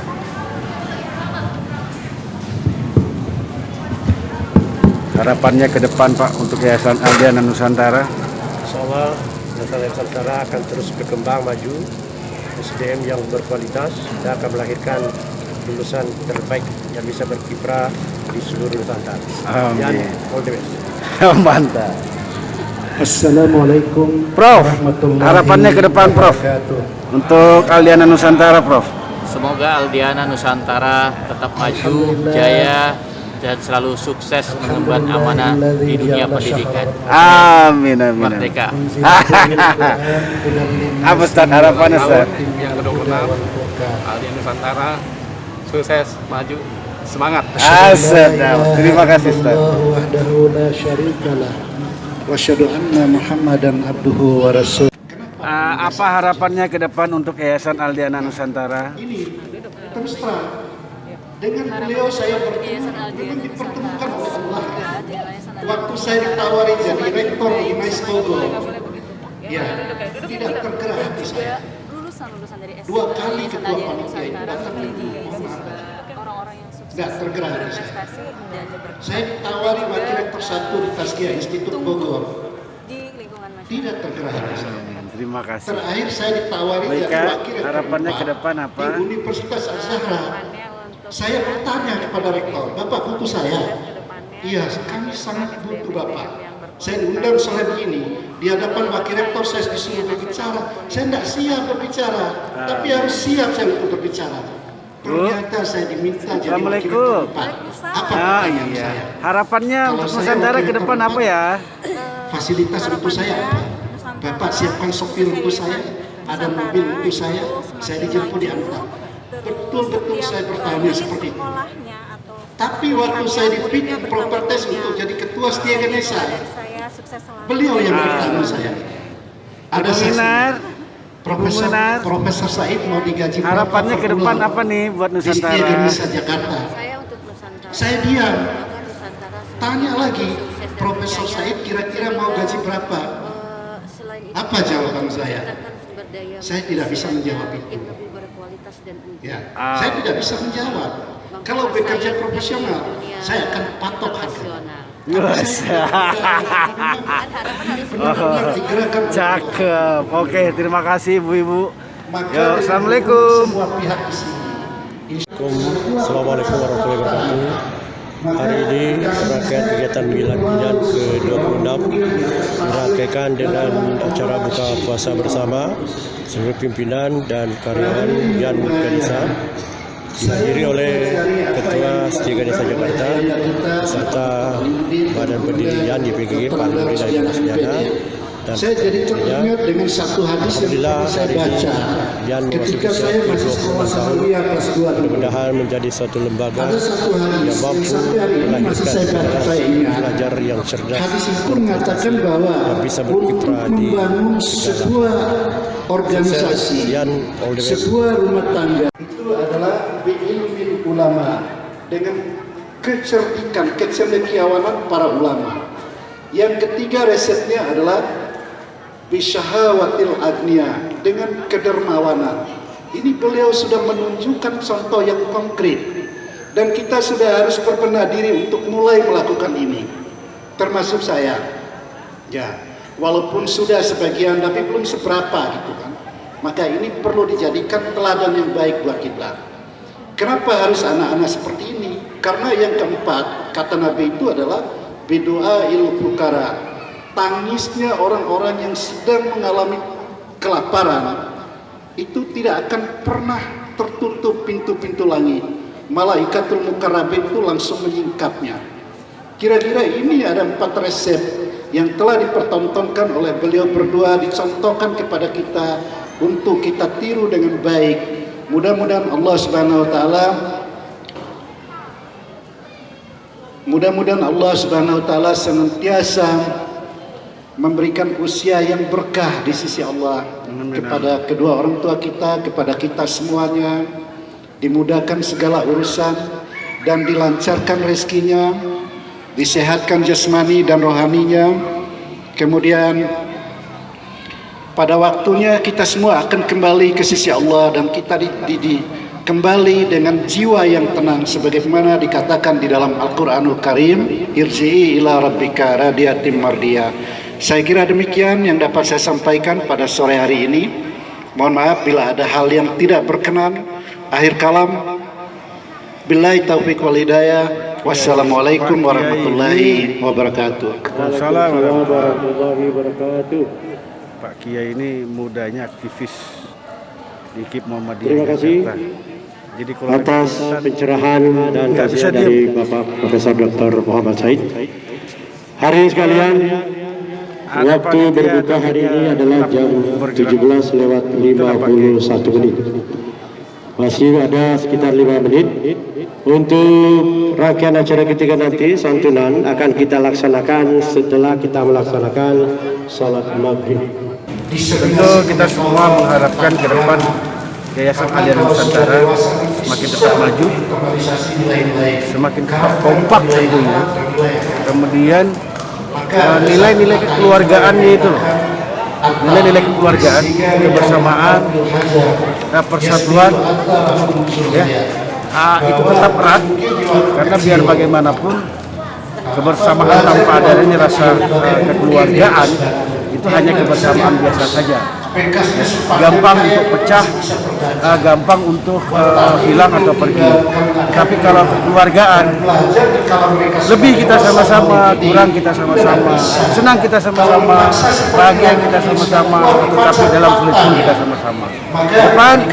Harapannya ke depan Pak untuk Yayasan Aldiana Nusantara. Insyaallah Yayasan Nusantara akan terus berkembang maju, SDM yang berkualitas dan akan melahirkan lulusan terbaik yang bisa berkiprah di seluruh Nusantara. Amin. Dan all the best. Mantap. Assalamualaikum Prof, harapannya ke depan Prof untuk Aldiana Nusantara Prof. Semoga Aldiana Nusantara tetap maju, jaya, dan selalu sukses mengemban amanah di dunia pendidikan. Amin, amin. Merdeka. Apa Ustaz harapannya Ustaz? Tim yang ke-26 Aldiana Nusantara sukses, maju, semangat. Sedap. Terima kasih Ustaz. Wahdahu la syarikalah wa asyhadu anna Muhammadan abduhu wa rasul. Apa harapannya ke depan untuk Yayasan Aldiana Nusantara? Ini terus terang dengan beliau saya memang dipertemukan oleh Allah. Waktu saya ditawari jadi rektor di Maiskogo, ya tidak tergerak hati saya. Lulusan dari SD 2 kali ketua Aldiana panitia ini Nusantara datang menjadi siswa orang-orang yang sukses nggak tergerak hati saya. berprestasi dan Saya ditawari wakil rektor 1 di Tazkiyah Institut Bogor, di lingkungan masyarakat. tidak tergerak hati saya. Terima kasih. Terakhir saya ditawari Baik, jadi Kak. wakil rektor Harapannya 4 ke depan apa? di Universitas Al-Zahra. Saya bertanya kepada rektor, Bapak butuh saya? Iya, kami sangat butuh Bapak. Saya diundang soalnya begini, di hadapan wakil rektor saya disuruh berbicara. Saya tidak siap berbicara, tapi harus siap saya untuk berbicara. Ternyata saya diminta jadi wakil rektor 4. Apa pertanyaan Iya. saya? Harapannya Kalau untuk saya Nusantara wakil ke depan rektor apa ya? Fasilitas untuk saya apa? Bapak siapkan sopir untuk saya, ada mobil untuk saya dijemput diantar. Betul-betul saya bertanya seperti itu. Tapi waktu saya dipilih propertes untuk jadi ketua setia Ganesha, beliau yang bertanya saya. Ada seminar, Profesor Said mau digaji berapa? Harapannya ke depan apa nih buat Nusantara? Setia Ganesha Jakarta. Saya diam. Tanya lagi, Profesor Said kira-kira mau gaji berapa? Apa jawaban saya? Saya tidak bisa menjawab itu. Ya, saya tidak bisa menjawab. Kalau bekerja profesional, saya akan patok harga. Cakep. Oke, terima kasih ibu-ibu. Yo, assalamualaikum. Semua pihak di sini. Assalamualaikum warahmatullahi wabarakatuh. Hari ini rangkaian kegiatan Milad Yan ke-26 dirangkaikan dengan acara buka puasa bersama seluruh pimpinan dan karyawan Yan Ganesa, dihadiri oleh Ketua Setia Ganesa Jakarta beserta Badan Pendiri Yan YPGG Pak Nuri dari Masjana. Dan saya jadi teringat dengan satu hadis yang pernah saya baca ketika saya masih sekolah kuliah kelas 2. Mudah-mudahan menjadi suatu lembaga yang mampu melahirkan pelajar yang cerdas, hadis itu mengatakan bahwa untuk membangun sebuah organisasi, sebuah rumah tangga itu adalah bi'ilmil ulama, dengan kecerdikan, kecendekiawanan para ulama. Yang ketiga resepnya adalah bisyahawatil agniya, dengan kedermawanan. Ini beliau sudah menunjukkan contoh yang konkret, dan kita sudah harus berbenah diri untuk mulai melakukan ini, termasuk saya. Ya, walaupun sudah sebagian tapi belum seberapa gitu kan. Maka ini perlu dijadikan teladan yang baik buat kita. Kenapa harus anak-anak seperti ini? Karena yang keempat, kata Nabi itu adalah bidu'a il fukara, tangisnya orang-orang yang sedang mengalami kelaparan itu tidak akan pernah tertutup pintu-pintu langit. Malaikatul mukarrabin itu langsung menyingkapnya. Kira-kira ini ada 4 resep yang telah dipertontonkan oleh beliau berdua, dicontohkan kepada kita untuk kita tiru dengan baik. Mudah-mudahan Allah Subhanahu wa taala senantiasa memberikan usia yang berkah di sisi Allah kepada kedua orang tua kita, kepada kita semuanya, dimudahkan segala urusan dan dilancarkan rezekinya, disehatkan jasmani dan rohaninya. Kemudian pada waktunya kita semua akan kembali ke sisi Allah, dan kita kembali dengan jiwa yang tenang sebagaimana dikatakan di dalam Al-Qur'anul Karim, irji'i ila rabbika radiyatim mardiyah. Saya kira demikian yang dapat saya sampaikan pada sore hari ini. Mohon maaf bila ada hal yang tidak berkenan. Akhir kalam, billahi taufiq wal hidayah. Wassalamualaikum warahmatullahi wabarakatuh. Waalaikumsalam warahmatullahi wabarakatuh. Pak Kiai ini mudanya aktivis di KIP Muhammadiyah. Terima kasih jadi atas pencerahan dan kajian dari Bapak Profesor Dr. Muhammad Said. Hari ini sekalian, waktu berbuka hari ini adalah jam 17:51 menit. Masih ada sekitar 5 menit untuk rangkaian acara ketiga nanti. Santunan akan kita laksanakan setelah kita melaksanakan salat maghrib. Tentu kita semua mengharapkan ke depan Yayasan Aliansi Nusantara semakin tetap maju, semakin tetap kompak tentunya. Kemudian nilai-nilai kekeluargaannya itu loh, nilai-nilai kekeluargaan, kebersamaan, persatuan, ya, itu tetap erat, karena biar bagaimanapun kebersamaan tanpa adanya rasa kekeluargaan itu hanya kebersamaan biasa saja. Gampang untuk pecah, gampang untuk hilang atau pergi. Tapi kalau kekeluargaan, lebih kita sama-sama, kurang kita sama-sama, senang kita sama-sama, bahagia kita sama-sama, tetapi dalam sulit pun kita sama-sama. Depan,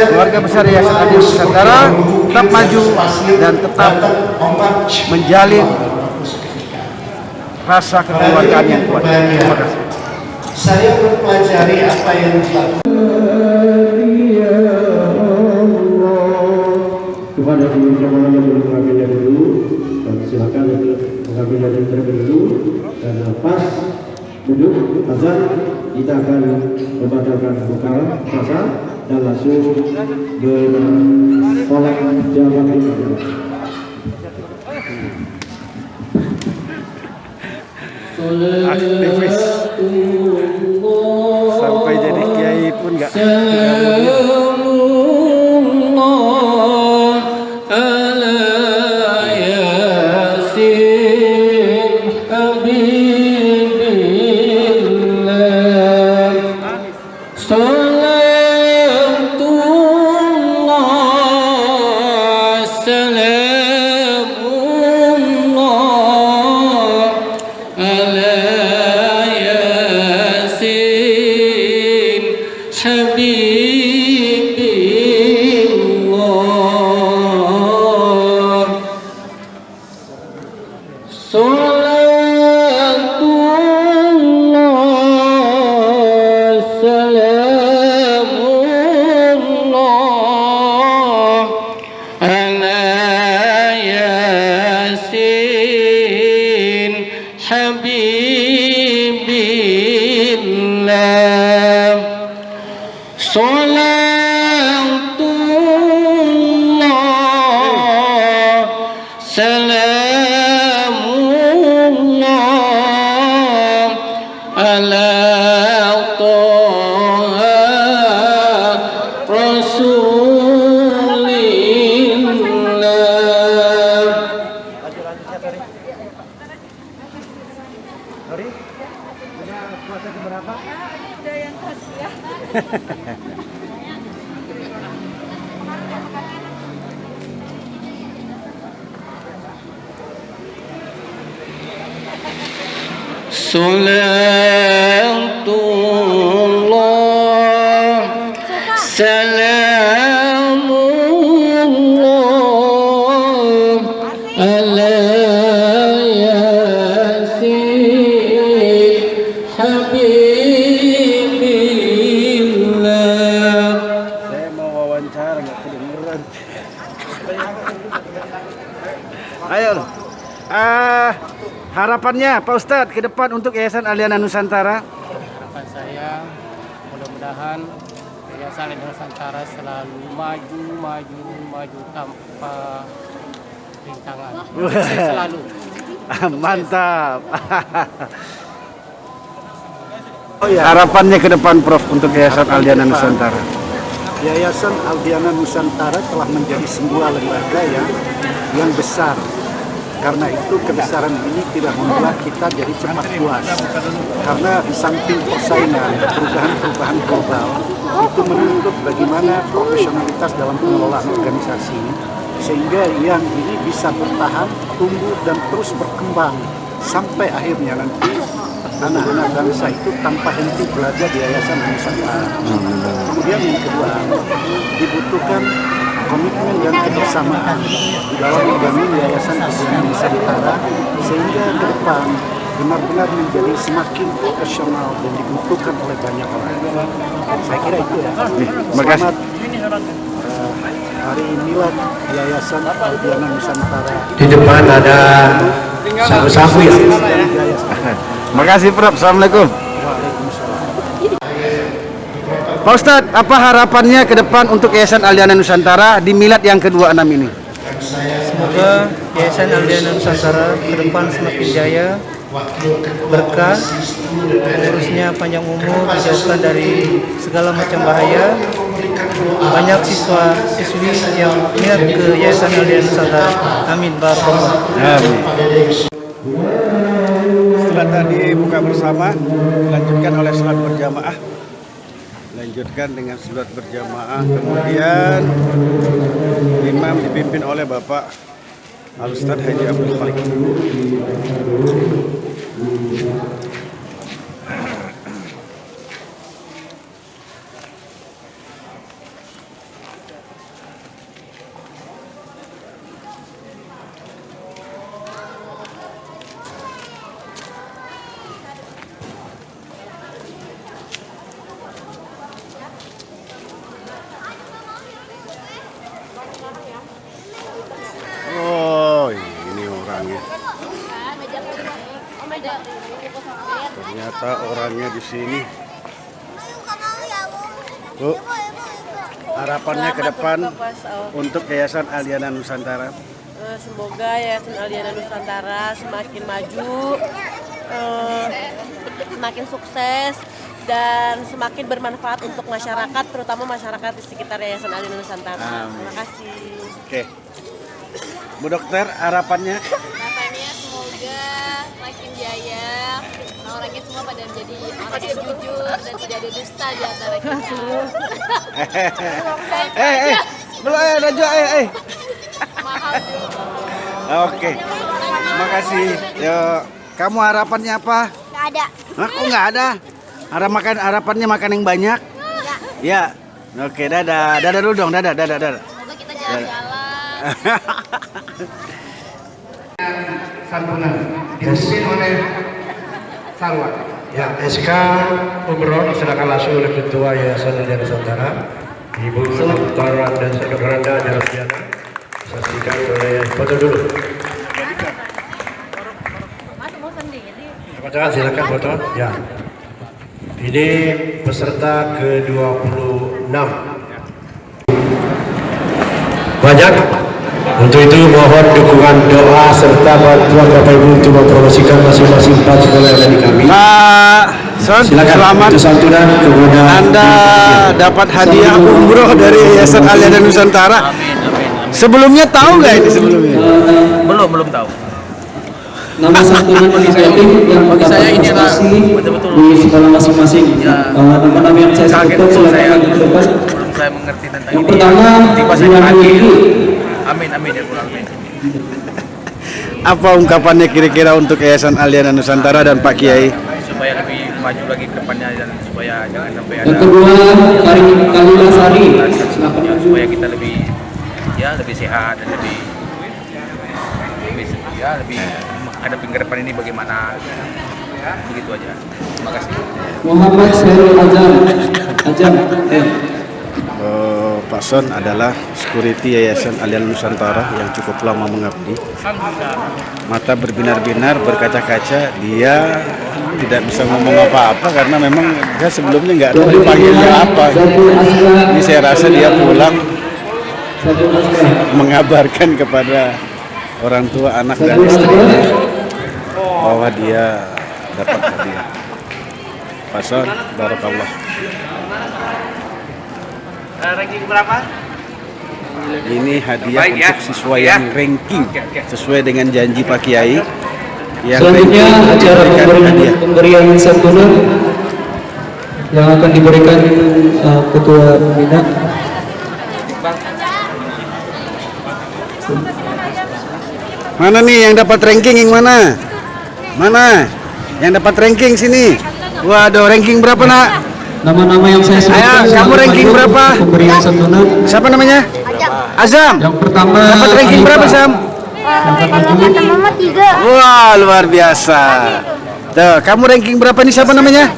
keluarga besar Yayasan Aliansi Nusantara tetap maju dan tetap menjalin rasa kekeluargaan yang kuat. Terima kasih. Saya mempelajari apa yang dilakukan kepada teman-teman yang belum mengambilnya dulu, dan silakan mengambilnya terlebih dulu, dan pas duduk azan kita akan membatalkan buka puasa dan langsung bersolat jamaah kita. Aktivis sampai jadi kiai pun nggak Salam billah. Salatullah salamullah ala Taha Rasulillah. Sorry? Udah puasa keberapa? Udah yang tasbih. Salatullah salamullah ala yasin habibillah. Saya mau wawancara nggak kedengeran. Ayo. Harapannya Pak Ustadz ke depan untuk Yayasan Aliana Nusantara. Harapan saya mudah-mudahan Yayasan Aliana Nusantara selalu maju tanpa rintangan. Selalu. Mantap. Harapannya ke depan Prof untuk Yayasan Aliana Nusantara. Yayasan Aldiana Nusantara telah menjadi sebuah lembaga yang besar. Karena itu kebesaran ini tidak membuat kita jadi cepat puas. Karena di samping persaingan, perubahan global, itu menuntut bagaimana profesionalitas dalam pengelolaan organisasi, sehingga yang ini bisa bertahan, tumbuh, dan terus berkembang, sampai akhirnya nanti anak-anak bangsa itu tanpa henti belajar di Yayasan Nusantara. Kemudian yang kedua, dibutuhkan komitmen dan kebersamaan di dalam membangun Yayasan Aliana Nusantara sehingga ke depan benar-benar menjadi semakin profesional dan dibutuhkan oleh banyak orang. Saya kira itu ya. Selamat hari milad Yayasan Aliana Nusantara. Di depan ada sabu-sabu ya. Makasih Prof. Assalamualaikum. Pak Ustadz, apa harapannya ke depan untuk Yayasan Aliana Nusantara di milad yang ke-26 ini? Semoga Yayasan Aliana Nusantara ke depan semakin jaya, berkah, pengurusnya panjang umur, dijauhkan dari segala macam bahaya, banyak siswa-siswi yang niat ke Yayasan Aliana Nusantara. Amin. Barakallah. Amin. Setelah tadi buka bersama, dilanjutkan oleh salat berjamaah. Lanjutkan dengan salat berjamaah, kemudian imam dipimpin oleh Bapak Al-Ustadz Haji Abdul Khalik. Oh, ini orangnya. Ternyata orangnya di sini. Bu, harapannya ke depan untuk Yayasan Aliana Nusantara. Semoga Yayasan Aliana Nusantara semakin maju, semakin sukses, dan semakin bermanfaat untuk masyarakat, terutama masyarakat di sekitar Yayasan Aliana Nusantara. Terima kasih. Oke. Bu Dokter, harapannya? Harapannya semoga makin jaya, orang-orangnya semua pada menjadi orang yang jujur dan tidak ada dusta di antara kita. Belum Najwa, Mahal. Oke. Terima kasih. Yo, kamu harapannya apa? Nggak ada. Aku nggak ada. Harapannya makan yang banyak? Ya. Oke, dadah. Dadah dulu dong, dadah. Semoga kita jalan-jalan. Santunan dipimpin oleh Sarwa. Ya, SK Umroh diserahkan langsung oleh Ketua Yayasan Aliana Nusantara, Ibu Dokter dan Sekretaris Jarosiana. Saksikan oleh foto dulu. Mas mau sendiri. Apa Silakan foto. Ya. Ini peserta ke-26. Banyak. Untuk itu mohon dukungan doa serta bantuan Bapak Ibu untuk mempromosikan masing-masing 4 sekolah yang ada di kami. Pak Son, silakan. selamat. Itu santunan kepada Anda dapat hadiah umroh dari Yayasan Aliana Nusantara. Sebelumnya tahu nggak ini sebelumnya? Belum tahu. Nama santunan inisiatif yang berpartisipasi di sekolah masing-masing. Nama-nama yang saya sebutkan silakan ditunjukkan. Saya mengerti tentang yang pertama Zulani. Amin ya Allah. Amin. Apa ungkapannya kira-kira untuk Yayasan Aliana Nusantara dan Pak Kiai? Supaya lebih maju lagi ke depannya dan supaya jangan sampai ada. Yang kedua Kalila Sari. Supaya kita lebih sehat dan lebih menghadapi ke depan ini bagaimana. Begitu aja. Terima kasih. Muhammad Syahrul Ajam. Pak Son adalah security Yayasan Aliana Nusantara yang cukup lama mengabdi. Mata berbinar-binar, berkaca-kaca, dia tidak bisa ngomong apa-apa karena memang dia sebelumnya nggak tahu dipanggilnya apa. Ini saya rasa dia pulang mengabarkan kepada orang tua, anak dan istrinya bahwa dia dapat hadiah. Pak Son, barakallah. Ranking berapa? Ini hadiah Baik, untuk siswa yang ranking sesuai dengan janji Pak Kiai. Yang Selanjutnya acara pemberian santunan yang akan diberikan Ketua Pembina. Mana nih yang dapat ranking yang mana? Mana? Yang dapat ranking sini. Waduh, ranking berapa nak? Nama-nama yang saya sebutkan. Ayo, kamu ranking berapa? Pemberian santunan. Siapa namanya? Azam. Yang pertama. Dapat ranking berapa, Sam? Kalau kata mama 3. Wah, luar biasa. Tuh, kamu ranking berapa nih? Siapa namanya?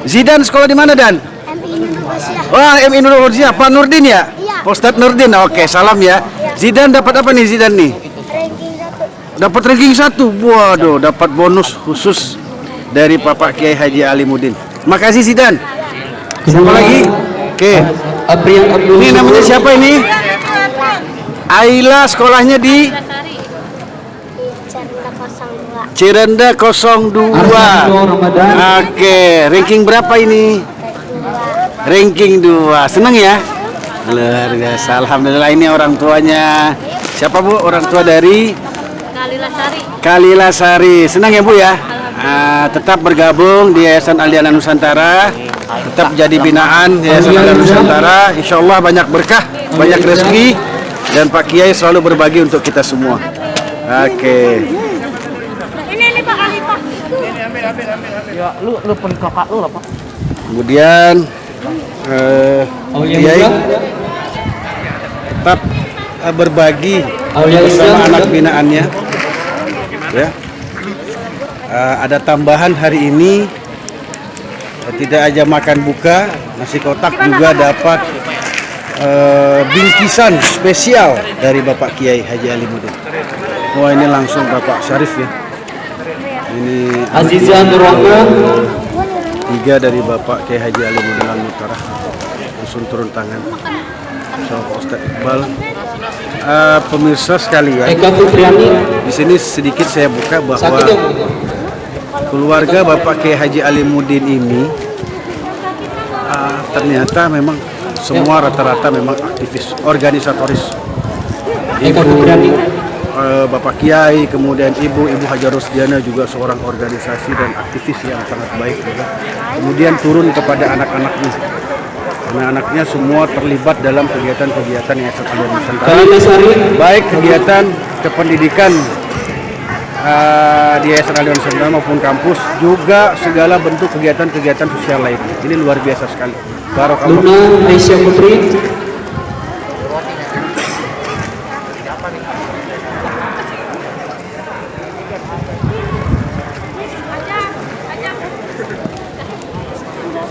Zidan sekolah di mana, Dan? MI Indonesia. Wah, MI Indonesia. Pak Nurdin ya? Iya. Pak Ustadz Nurdin. Oke, salam ya. Zidan dapat apa nih Zidan nih? Ranking 1. Dapat ranking 1. Waduh, dapat bonus khusus dari Bapak Kiai Haji Alimuddin. Makasih Zidan. Siapa lagi? Oke. Ini namanya siapa ini? Aila, sekolahnya di Cirenda 02. Oke, ranking berapa ini? Ranking 2. Seneng ya? Luar biasa. Alhamdulillah, ini orang tuanya. Siapa Bu? Orang tua dari Kalila Sari. Senang ya Bu ya? Tetap bergabung di Yayasan Aliana Nusantara. Tetap jadi binaan Yayasan Aliana Nusantara. Insya Allah banyak berkah, banyak rezeki, dan Pak Kiai selalu berbagi untuk kita semua. Oke. Ini Pak Khalifah. Ya, lu pun kakak lu lah Pak. Kemudian Kiai tetap berbagi bersama anak binaannya. Ya. Ada tambahan hari ini, tidak aja makan buka, nasi kotak juga dapat bingkisan spesial dari Bapak Kiai Haji Alimuddin. Wah, ini langsung Bapak Syarif ya. Ini Aziza Nurwaka. 3 dari Bapak Kiai Haji Alimuddin Al-Mutarah, langsung turun tangan sama Pak Ustadz Iqbal. Pemirsa sekalian, di sini sedikit saya buka bahwa keluarga Bapak Kiai Haji Alimuddin ini ternyata memang semua rata-rata memang aktivis, organisatoris. Bapak Kiai, kemudian Ibu Hajar Rosdiana juga seorang organisasi dan aktivis yang sangat baik juga. Kemudian turun kepada anak-anaknya. Anak-anaknya semua terlibat dalam kegiatan-kegiatan Yayasan Aliana Nusantara, baik kegiatan kependidikan di Yayasan Aliana Nusantara maupun kampus, juga segala bentuk kegiatan-kegiatan sosial lain. Ini luar biasa sekali. Barakallah. Luna Aisyah Putri.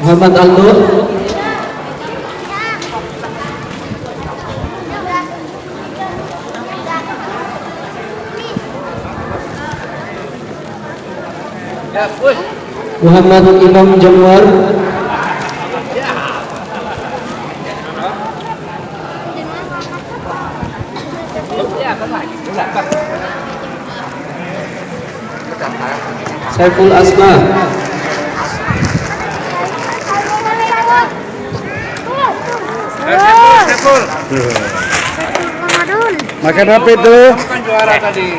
Muhammad Aldo. Muhammad Imam Januar. Saiful Asma. Makan apa itu?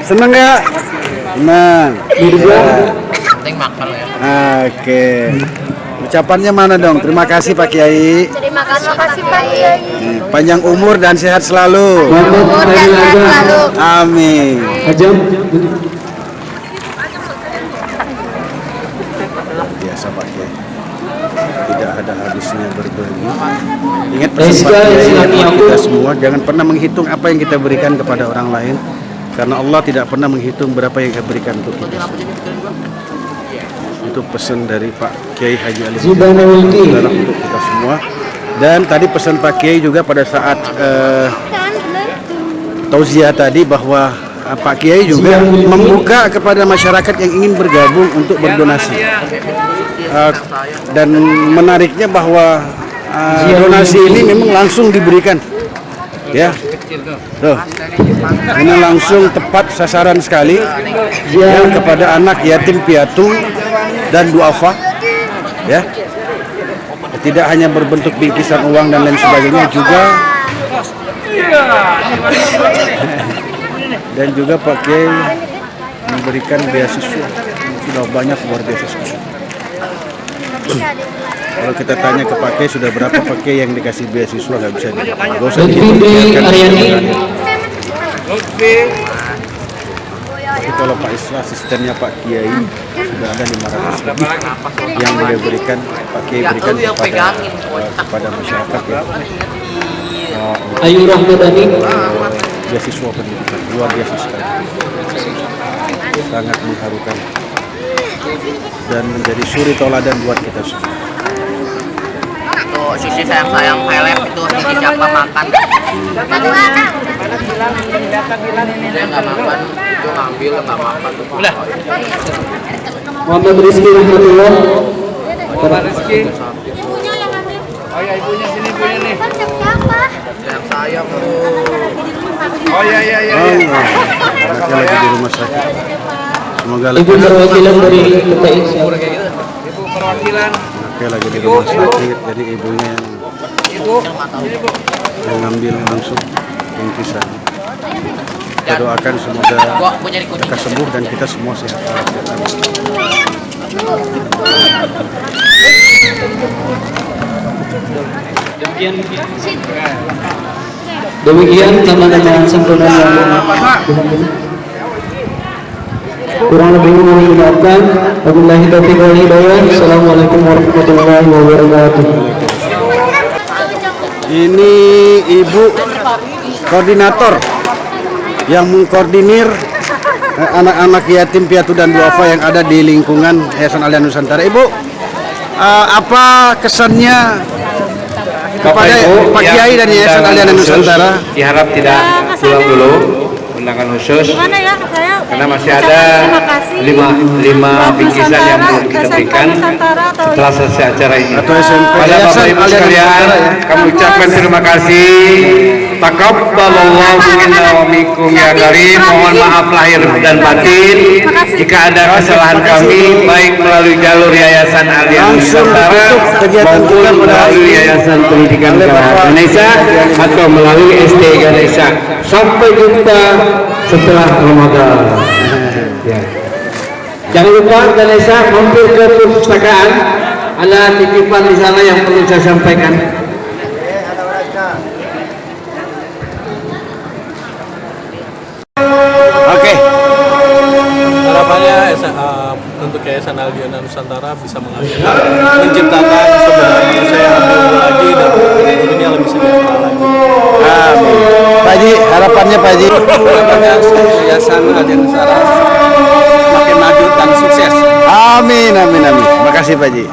Seneng nggak? Senang. Penting makan ya. Oke. Ucapannya mana dong? Terima kasih Pak Kiai. Terima kasih Pak Kiai. Panjang umur dan sehat selalu. Umur dan sehat selalu. Amin. Biasa Pak Kiai. Tidak ada habisnya berbagi. Ingat pesan Pak Kiai buat kita semua, jangan pernah menghitung apa yang kita berikan kepada orang lain, karena Allah tidak pernah menghitung berapa yang kita berikan untuk kita. Itu pesan dari Pak Kiai Haji Ali adalah untuk kita semua. Dan tadi pesan Pak Kiai juga pada saat tauziah tadi bahwa Pak Kiai juga membuka kepada masyarakat yang ingin bergabung untuk berdonasi. Dan menariknya bahwa donasi ini memang langsung diberikan, ya. Tuh, ini langsung tepat sasaran sekali, ya, kepada anak yatim piatu dan duafa, ya. Tidak hanya berbentuk bingkisan uang dan lain sebagainya, dan juga Pak Kiai memberikan beasiswa sudah banyak, luar biasa. Kalau kita tanya ke Pak Kiai sudah berapa Pak Kiai yang dikasih beasiswa, nggak bisa Tapi kalau Pak Isra, asistennya Pak Kiai, sudah ada 500 lebih yang beliau berikan, Pak Kiai berikan kepada masyarakat, ya. Ayu Rahmadani. Beasiswa pendidikan luar biasa sekali, sangat mengharukan dan menjadi suri toladan buat kita semua. Tuh sisi sayang highlight itu sisi siapa makan. Saya nggak makan, itu ngambil nggak makan. Udah. Muhammad Rizky Rahmatullah. Muhammad Rizky. Oh ya, ibunya sini, ibunya nih. Yang sayang tuh. Oh ya. Anaknya lagi di rumah sakit. Semoga Ibu perwakilan dari Kota Insya. Ibu perwakilan. Anaknya lagi di rumah sakit, jadi ibunya yang ngambil langsung bingkisan. Kita doakan semoga mereka sembuh dan kita semua sehat. Demikian nama-nama sempurna yang kurang lebih mohon dimaafkan. Wabillahi taufiq wal hidayah. Assalamualaikum warahmatullahi wabarakatuh. Ini Ibu koordinator yang mengkoordinir anak-anak yatim piatu dan duafa yang ada di lingkungan Yayasan Alia Nusantara. Ibu, apa kesannya kepada Pak Kiai dan Yayasan Alia Nusantara? Diharap tidak pulang dulu, undangan khusus. Karena masih ada lima bingkisan yang belum kita berikan setelah selesai acara ini. Pada Bapak Ibu sekalian, kami ucapkan terima kasih. Taqabbalallahu minna wa minkum ya karim. Mohon maaf lahir dan batin jika ada kesalahan kami, baik melalui jalur Yayasan Alia Nusantara maupun melalui Yayasan Pendidikan Ganesha atau melalui SD Ganesha. Sampai jumpa setelah Ramadan. Ya. Jangan lupa Ganesha mampir ke perpustakaan, ada titipan di sana yang perlu saya sampaikan. Oke. Harapannya untuk Yayasan Alia Nusantara bisa menciptakan sebuah manusia yang lebih lagi dan dunia lebih sejahtera lagi. Amin. Pak Haji, harapannya Pak Haji? Harapannya Yayasan Alia Nusantara semakin maju dan sukses. Amin. Terima kasih Pak Haji.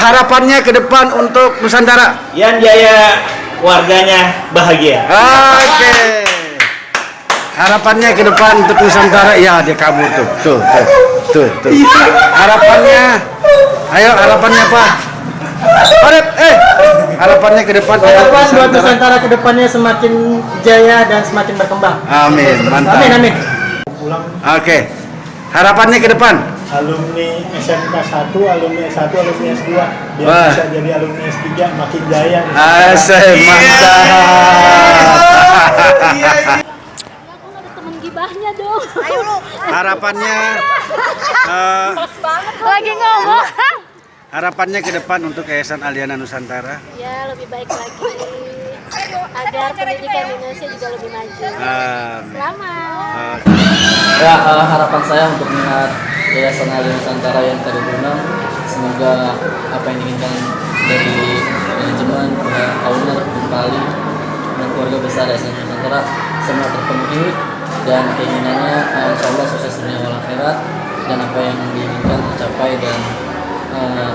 Harapannya ke depan untuk Nusantara? Yang Jaya warganya bahagia. Oke. Harapannya ke depan untuk Nusantara, ya dia kabur tuh. Harapannya, ayo harapannya Pak. Harapannya ke depan. Harapan buat Nusantara ke depannya semakin jaya dan semakin berkembang. Amin, mantap. Amin. Oke. Harapannya ke depan. Alumni SMK 1, alumni S1, alumni S2 biar Wah. bisa jadi alumni S3 makin jaya. Asik, mantap. Temen gibahnya dong. Ayo lu. Harapannya Lagi ngomong. harapannya ke depan untuk Yayasan Aliana Nusantara. Ya, lebih baik lagi. Agar pendidikan Indonesia juga lebih maju. Selamat. Ya, harapan saya untuk melihat Yayasan Aliana Nusantara yang ke-26, semoga apa yang diinginkan dari manajemen, owner, kembali dan keluarga besar Yayasan Nusantara semua terpenuhi dan keinginannya insya Allah sukses dunia wal akhirat dan apa yang diinginkan tercapai dan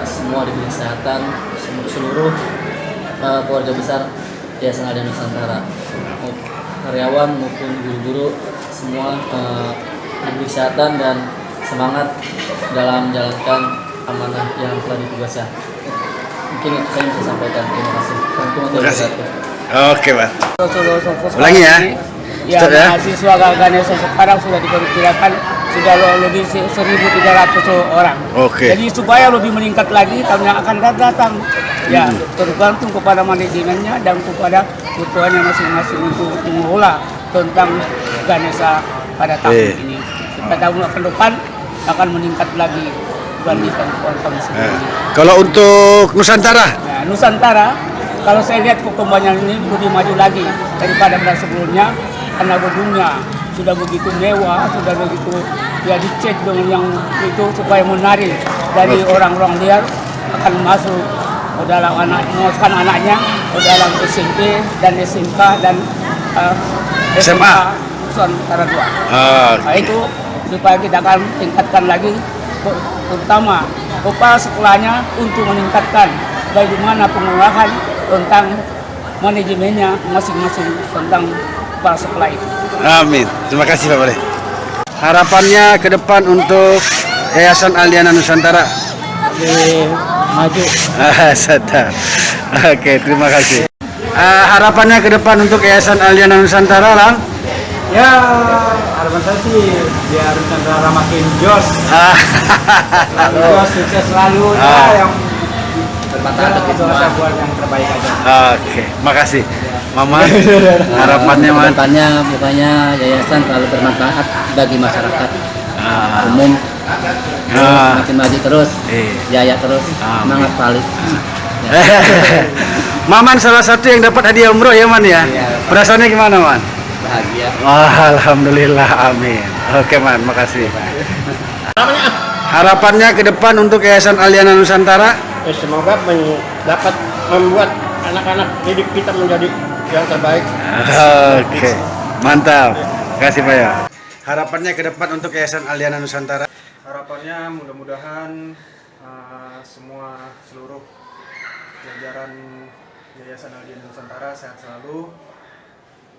semua diberi kesehatan seluruh keluarga besar Yayasan Aliana Nusantara, karyawan maupun guru-guru semua diberi kesehatan dan semangat dalam menjalankan amanah yang telah ditugasi. Mungkin itu saya bisa sampaikan. Terima kasih. Terima kasih. Oke, Pak. Ulangi ya. Ya, mahasiswa Ganesha sekarang sudah diperkirakan sudah lebih 1.300 orang. Oke. Jadi supaya lebih meningkat lagi tahun yang akan datang, ya tergantung kepada manajemennya dan kepada ketuanya masing-masing untuk mengelola tentang Ganesha pada tahun ini. Pada tahun ke depan akan meningkat lagi dibandingkan tahun sebelumnya. Kalau untuk Nusantara? Ya, Nusantara, kalau saya lihat perkembangan ini lebih maju lagi daripada pada sebelumnya, karena gedungnya sudah begitu mewah, sudah begitu ya dicek dengan yang itu supaya menarik dari orang-orang liar akan masuk ke dalam memasukkan anaknya ke dalam SMP dan SMK dan SMA Nusantara 2. Nah, itu supaya kita akan tingkatkan lagi, terutama kepala sekolahnya untuk meningkatkan bagaimana pengelolaan tentang manajemennya masing-masing tentang kepala sekolah itu. Amin. Terima kasih Pak Balai. Harapannya ke depan untuk Yayasan Aliana Nusantara. Maju. Sadar. Oke, terima kasih. Harapannya ke depan untuk Yayasan Aliana Nusantara, Lang? Ya, harapan saya sih biar Nusantara makin jos. Jos, sukses selalu ya, yang buat yang terbaik aja. Oke, makasih. Mama, harapannya pokoknya yayasan selalu bermanfaat bagi masyarakat umum, makin maju terus, jaya terus, semangat balik. Maman salah satu yang dapat hadiah umroh ya Man ya? Perasaannya gimana Man? Bahagia. Alhamdulillah, amin. Oke Man, makasih. Harapannya ke depan untuk Yayasan Aliana Nusantara? Semoga dapat membuat anak-anak didik kita menjadi yang terbaik. Oke, mantap. Terima kasih Pak ya. Harapannya ke depan untuk Yayasan Aliana Nusantara? Harapannya mudah-mudahan semua seluruh jajaran Yayasan Aliana Nusantara sehat selalu,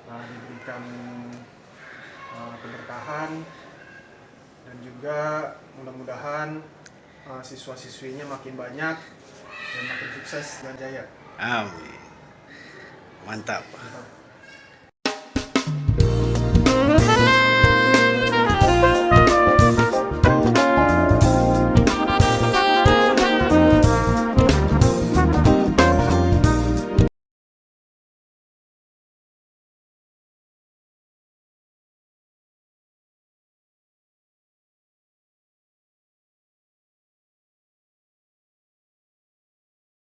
diberikan keberkahan, dan juga mudah-mudahan siswa-siswinya makin banyak dan makin sukses dan jaya. Amin. Mantap.